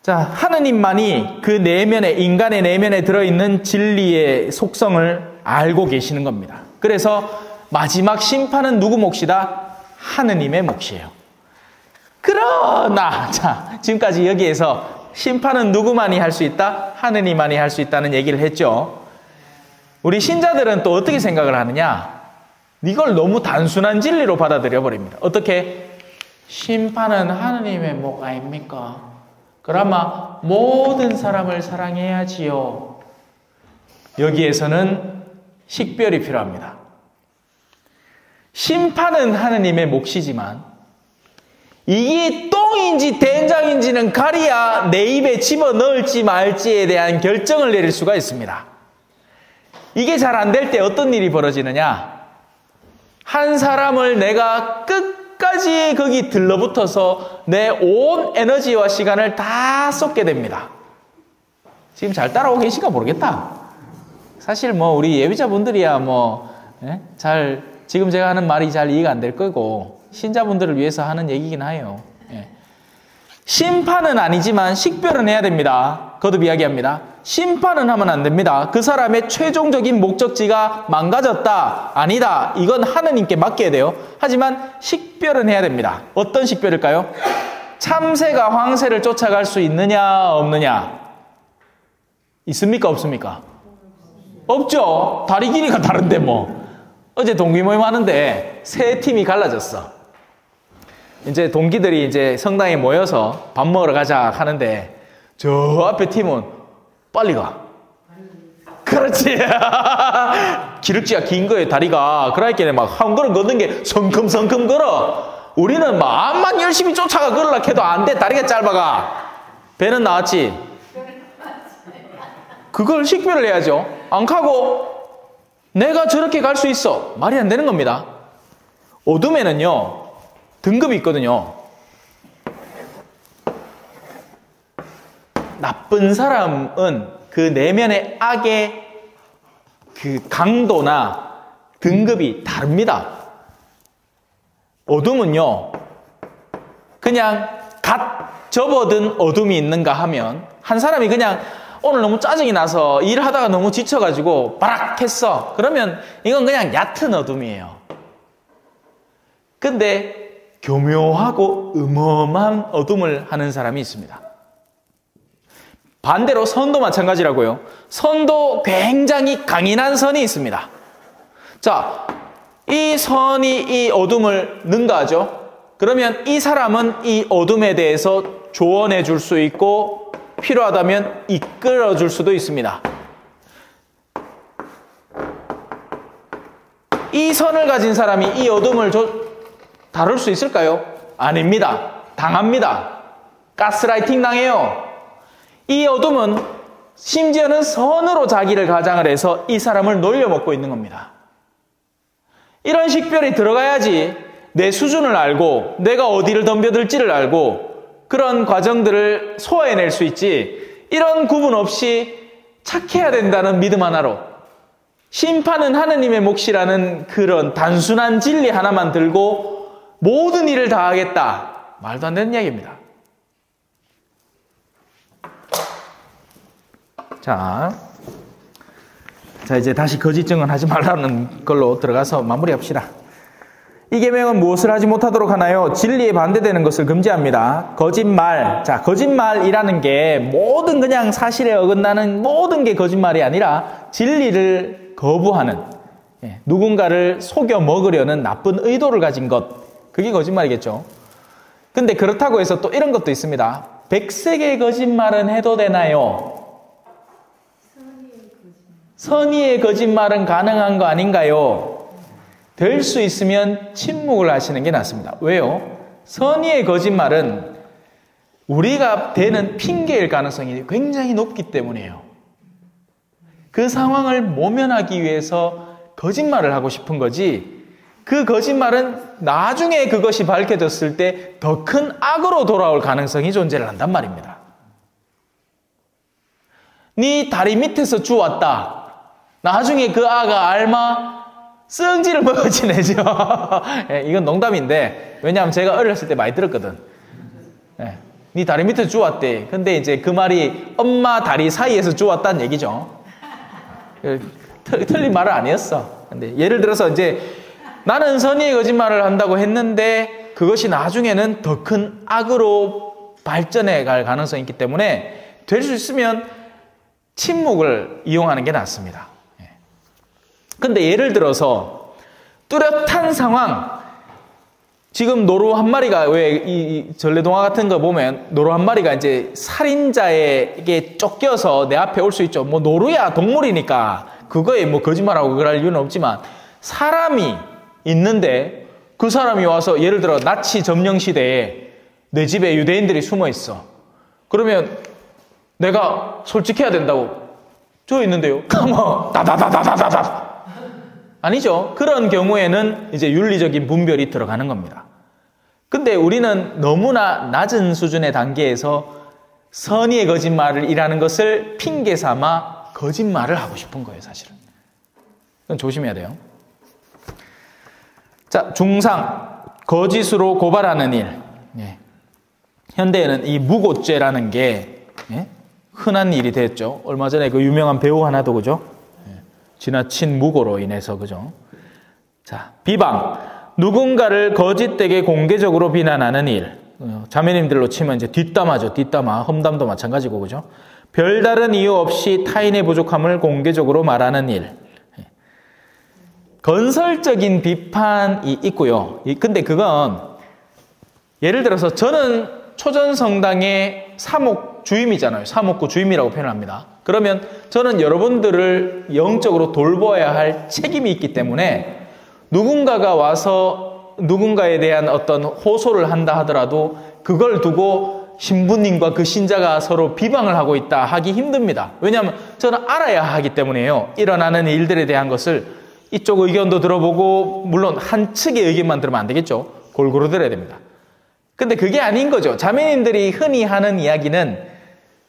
자, 하느님만이 그 내면에, 인간의 내면에 들어있는 진리의 속성을 알고 계시는 겁니다. 그래서 마지막 심판은 누구 몫이다? 하느님의 몫이에요. 그러나, 자, 지금까지 여기에서 심판은 누구만이 할 수 있다? 하느님만이 할 수 있다는 얘기를 했죠. 우리 신자들은 또 어떻게 생각을 하느냐? 이걸 너무 단순한 진리로 받아들여 버립니다. 어떻게? 심판은 하느님의 몫 아닙니까? 그러면 모든 사람을 사랑해야지요. 여기에서는 식별이 필요합니다. 심판은 하느님의 몫이지만 이게 똥인지 된장인지는 가려야 내 입에 집어넣을지 말지에 대한 결정을 내릴 수가 있습니다. 이게 잘 안 될 때 어떤 일이 벌어지느냐? 한 사람을 내가 끝까지 거기 들러붙어서 내 온 에너지와 시간을 다 쏟게 됩니다. 지금 잘 따라오고 계신가 모르겠다. 사실 뭐 우리 예비자분들이야 지금 제가 하는 말이 잘 이해가 안 될 거고 신자분들을 위해서 하는 얘기긴 해요. 예. 심판은 아니지만 식별은 해야 됩니다. 거듭 이야기합니다. 심판은 하면 안 됩니다. 그 사람의 최종적인 목적지가 망가졌다, 아니다, 이건 하느님께 맡겨야 돼요. 하지만 식별은 해야 됩니다. 어떤 식별일까요? 참새가 황새를 쫓아갈 수 있느냐 없느냐? 있습니까 없습니까? 없죠. 다리 길이가 다른데 뭐. 어제 동기 모임 하는데 세 팀이 갈라졌어. 이제 동기들이 이제 성당에 모여서 밥 먹으러 가자 하는데 저 앞에 팀은 빨리 가. 그렇지. 기럭지가 긴 거예요, 다리가. 그러니까 막 한 걸음 걷는 게 성큼성큼 걸어. 우리는 마음만 열심히 쫓아가 걸으려 해도 안 돼. 다리가 짧아가. 배는 나왔지. 그걸 식별을 해야죠. 안 가고 내가 저렇게 갈 수 있어. 말이 안 되는 겁니다. 어둠에는요, 등급이 있거든요. 나쁜 사람은 그 내면의 악의 그 강도나 등급이 다릅니다. 어둠은요, 그냥 갓 접어든 어둠이 있는가 하면 한 사람이 그냥 오늘 너무 짜증이 나서 일하다가 너무 지쳐가지고 바락 했어. 그러면 이건 그냥 얕은 어둠이에요. 근데 교묘하고 음험한 어둠을 하는 사람이 있습니다. 반대로 선도 마찬가지라고요. 선도 굉장히 강인한 선이 있습니다. 자, 이 선이 이 어둠을 능가하죠. 그러면 이 사람은 이 어둠에 대해서 조언해 줄 수 있고 필요하다면 이끌어 줄 수도 있습니다. 이 선을 가진 사람이 이 어둠을 다룰 수 있을까요? 아닙니다. 당합니다. 가스라이팅 당해요. 이 어둠은 심지어는 선으로 자기를 가장을 해서 이 사람을 놀려먹고 있는 겁니다. 이런 식별이 들어가야지 내 수준을 알고 내가 어디를 덤벼들지를 알고 그런 과정들을 소화해낼 수 있지, 이런 구분 없이 착해야 된다는 믿음 하나로 심판은 하느님의 몫이라는 그런 단순한 진리 하나만 들고 모든 일을 다 하겠다, 말도 안 되는 이야기입니다. 자, 이제 다시 거짓 증언하지 말라는 걸로 들어가서 마무리합시다. 이 계명은 무엇을 하지 못하도록 하나요? 진리에 반대되는 것을 금지합니다. 거짓말. 자, 거짓말이라는 게 모든 그냥 사실에 어긋나는 모든 게 거짓말이 아니라 진리를 거부하는, 누군가를 속여 먹으려는 나쁜 의도를 가진 것, 그게 거짓말이겠죠. 근데 그렇다고 해서 또 이런 것도 있습니다. 100세의 거짓말은 해도 되나요? 선의의 거짓말은 가능한 거 아닌가요? 될 수 있으면 침묵을 하시는 게 낫습니다. 왜요? 선의의 거짓말은 우리가 대는 핑계일 가능성이 굉장히 높기 때문이에요. 그 상황을 모면하기 위해서 거짓말을 하고 싶은 거지, 그 거짓말은 나중에 그것이 밝혀졌을 때 더 큰 악으로 돌아올 가능성이 존재를 한단 말입니다. 네 다리 밑에서 주웠다. 나중에 그 아가 알마 성질을 먹어지내죠. 이건 농담인데, 왜냐하면 제가 어렸을 때 많이 들었거든. 네 다리 밑에서 주웠대. 근데 이제 그 말이 엄마 다리 사이에서 주웠다는 얘기죠. 틀린 말은 아니었어. 근데 예를 들어서 이제 나는 선의의 거짓말을 한다고 했는데 그것이 나중에는 더 큰 악으로 발전해 갈 가능성이 있기 때문에 될 수 있으면 침묵을 이용하는 게 낫습니다. 근데 예를 들어서 뚜렷한 상황, 지금 노루 한 마리가, 왜 이 전래동화 같은 거 보면 노루 한 마리가 이제 살인자에게 쫓겨서 내 앞에 올 수 있죠. 뭐 노루야 동물이니까 그거에 뭐 거짓말하고 그럴 이유는 없지만, 사람이 있는데 그 사람이 와서 예를 들어 나치 점령 시대에 내 집에 유대인들이 숨어 있어. 그러면 내가 솔직해야 된다고. 저 있는데요. 가만 다다다다다다다. 아니죠. 그런 경우에는 이제 윤리적인 분별이 들어가는 겁니다. 근데 우리는 너무나 낮은 수준의 단계에서 선의의 거짓말을 일하는 것을 핑계 삼아 거짓말을 하고 싶은 거예요, 사실은. 그건 조심해야 돼요. 자, 중상, 거짓으로 고발하는 일. 현대에는 이 무고죄라는 게 흔한 일이 됐죠. 얼마 전에 그 유명한 배우 하나도, 그죠? 지나친 무고로 인해서, 그죠? 자, 비방. 누군가를 거짓되게 공개적으로 비난하는 일. 자매님들로 치면 이제 뒷담화죠. 뒷담화. 험담도 마찬가지고, 그죠? 별다른 이유 없이 타인의 부족함을 공개적으로 말하는 일. 건설적인 비판이 있고요. 근데 그건 예를 들어서 저는 초전성당의 사목 주임이잖아요. 사목구 주임이라고 표현합니다. 그러면 저는 여러분들을 영적으로 돌보아야 할 책임이 있기 때문에 누군가가 와서 누군가에 대한 어떤 호소를 한다 하더라도 그걸 두고 신부님과 그 신자가 서로 비방을 하고 있다 하기 힘듭니다. 왜냐하면 저는 알아야 하기 때문에요. 일어나는 일들에 대한 것을 이쪽 의견도 들어보고, 물론 한 측의 의견만 들으면 안 되겠죠. 골고루 들어야 됩니다. 근데 그게 아닌 거죠. 자매님들이 흔히 하는 이야기는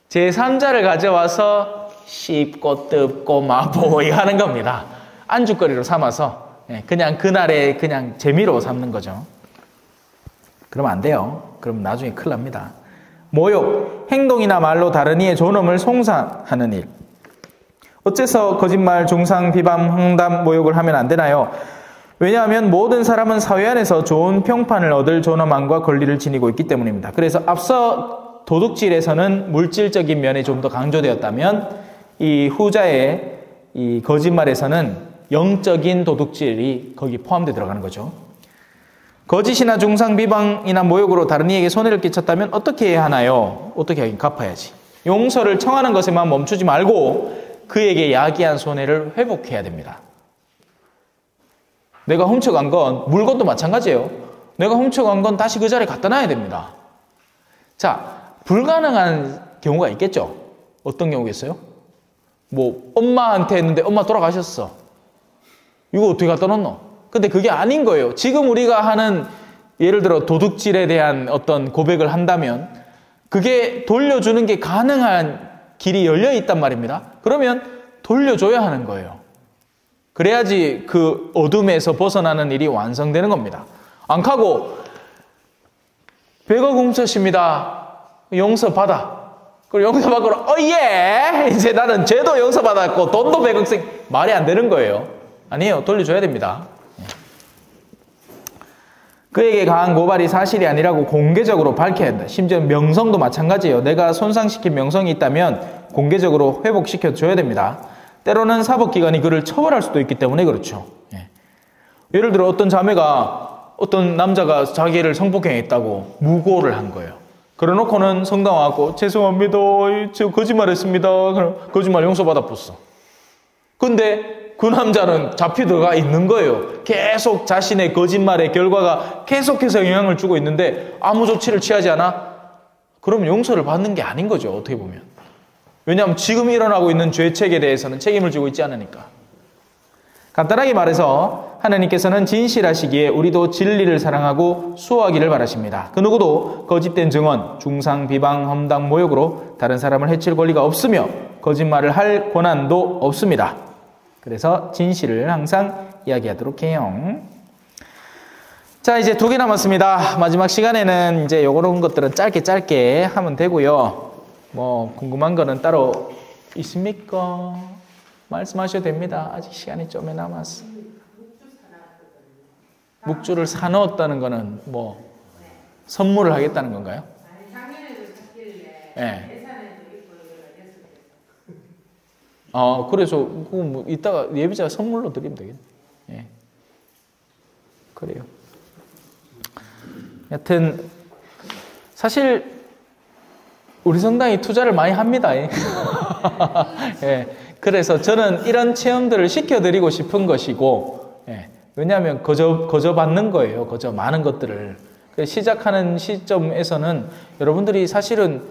제3자를 가져와서 씹고 뜯고 마보이 하는 겁니다. 안주거리로 삼아서 그냥 그날의 그냥 재미로 삼는 거죠. 그러면 안 돼요. 그럼 나중에 큰일 납니다. 모욕, 행동이나 말로 다른 이의 존엄을 송사하는 일. 어째서 거짓말, 중상, 비방, 험담, 모욕을 하면 안 되나요? 왜냐하면 모든 사람은 사회 안에서 좋은 평판을 얻을 존엄함과 권리를 지니고 있기 때문입니다. 그래서 앞서 도둑질에서는 물질적인 면이 좀 더 강조되었다면 이 후자의 이 거짓말에서는 영적인 도둑질이 거기 포함되어 들어가는 거죠. 거짓이나 중상, 비방이나 모욕으로 다른 이에게 손해를 끼쳤다면 어떻게 해야 하나요? 어떻게 하긴 갚아야지. 용서를 청하는 것에만 멈추지 말고 그에게 야기한 손해를 회복해야 됩니다. 내가 훔쳐간 건 물건도 마찬가지예요. 내가 훔쳐간 건 다시 그 자리에 갖다 놔야 됩니다. 자, 불가능한 경우가 있겠죠? 어떤 경우겠어요? 뭐 엄마한테 했는데 엄마 돌아가셨어. 이거 어떻게 갖다 놓노? 근데 그게 아닌 거예요. 지금 우리가 하는 예를 들어 도둑질에 대한 어떤 고백을 한다면 그게 돌려주는 게 가능한 길이 열려 있단 말입니다. 그러면 돌려줘야 하는 거예요. 그래야지 그 어둠에서 벗어나는 일이 완성되는 겁니다. 안 하고 100억 훔쳤습니다. 용서받아. 그리고 용서받고 예! 이제 나는 죄도 용서받았고 돈도 100억씩 말이 안 되는 거예요. 아니에요. 돌려줘야 됩니다. 그에게 가한 고발이 사실이 아니라고 공개적으로 밝혀야 한다. 심지어 명성도 마찬가지예요. 내가 손상시킨 명성이 있다면 공개적으로 회복시켜줘야 됩니다. 때로는 사법기관이 그를 처벌할 수도 있기 때문에 그렇죠. 예를 들어 어떤 자매가 어떤 남자가 자기를 성폭행했다고 무고를 한 거예요. 그래놓고는 성당 와서 죄송합니다. 저 거짓말했습니다. 그럼 거짓말 용서받아 줬어. 근데 그 남자는 잡혀 들어가 있는 거예요. 계속 자신의 거짓말의 결과가 계속해서 영향을 주고 있는데 아무 조치를 취하지 않아? 그러면 용서를 받는 게 아닌 거죠. 어떻게 보면. 왜냐하면 지금 일어나고 있는 죄책에 대해서는 책임을 지고 있지 않으니까. 간단하게 말해서 하나님께서는 진실하시기에 우리도 진리를 사랑하고 수호하기를 바라십니다. 그 누구도 거짓된 증언, 중상, 비방, 험담, 모욕으로 다른 사람을 해칠 권리가 없으며 거짓말을 할 권한도 없습니다. 그래서 진실을 항상 이야기하도록 해요. 자, 이제 2개 남았습니다. 마지막 시간에는 이제 요런 것들은 짧게 하면 되고요. 뭐 궁금한 거는 따로 있습니까? 말씀하셔도 됩니다. 아직 시간이 좀 남았어. 묵주를 사놓았다는 거는 뭐 선물을 하겠다는 건가요? 작년에도 샀길래 네. 예산에도 있고 이랬을 그래서 뭐 이따가 예비자 선물로 드리면 되겠네. 예. 그래요. 여튼 사실 우리 성당이 투자를 많이 합니다. 예. 그래서 저는 이런 체험들을 시켜드리고 싶은 것이고, 왜냐하면 거저 받는 거예요. 거저 많은 것들을. 시작하는 시점에서는 여러분들이 사실은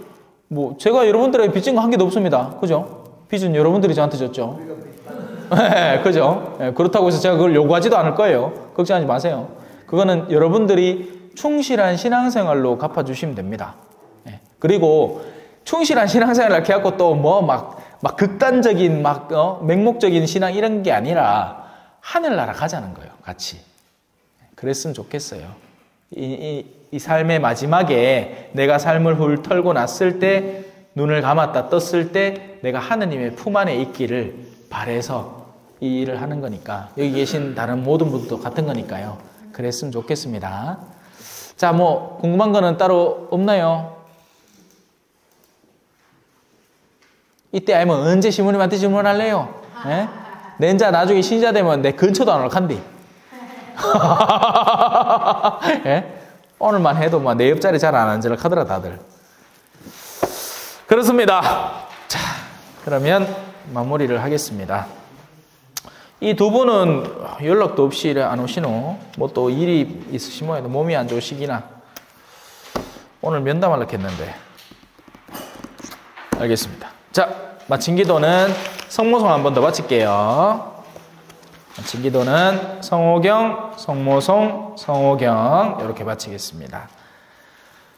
뭐 제가 여러분들에게 빚진 거 한 개도 없습니다. 그죠? 빚은 여러분들이 저한테 줬죠. 그죠? 그렇다고 해서 제가 그걸 요구하지도 않을 거예요. 걱정하지 마세요. 그거는 여러분들이 충실한 신앙생활로 갚아주시면 됩니다. 그리고 충실한 신앙생활을 이렇게 해갖고 또 뭐 막 극단적인 맹목적인 신앙 이런 게 아니라 하늘나라 가자는 거예요. 같이. 그랬으면 좋겠어요. 이 삶의 마지막에 내가 삶을 훑털고 났을 때 눈을 감았다 떴을 때 내가 하느님의 품 안에 있기를 바라서 이 일을 하는 거니까 여기 계신 다른 모든 분도 같은 거니까요. 그랬으면 좋겠습니다. 자, 뭐 궁금한 거는 따로 없나요? 이때 아니면 언제 시모님한테 질문할래요? 네? 낸자 나중에 신자 되면 내 근처도 안 올 간디. 네? 오늘만 해도 뭐 내 옆자리 잘 안 앉으려 하더라 다들. 그렇습니다. 자, 그러면 마무리를 하겠습니다. 이 두 분은 연락도 없이 안 오시노? 뭐 또 일이 있으시면 몸이 안 좋으시기나. 오늘 면담하려고 했는데. 알겠습니다. 자, 마친 기도는 성모성 한 번 더 바칠게요. 마친 기도는 성호경, 성모송, 성호경 이렇게 바치겠습니다.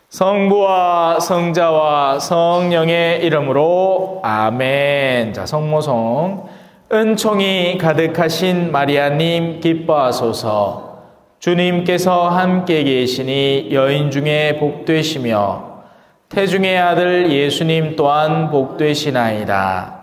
성부와 성자와 성령의 이름으로 아멘. 자, 성모송. 은총이 가득하신 마리아님 기뻐하소서. 주님께서 함께 계시니 여인 중에 복되시며 태중의 아들 예수님 또한 복되시나이다.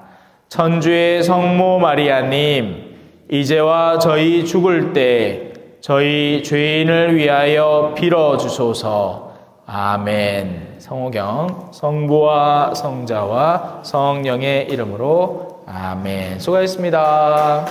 천주의 성모 마리아님, 이제와 저희 죽을 때 저희 죄인을 위하여 빌어주소서. 아멘. 성호경, 성부와 성자와 성령의 이름으로 아멘. 수고하셨습니다.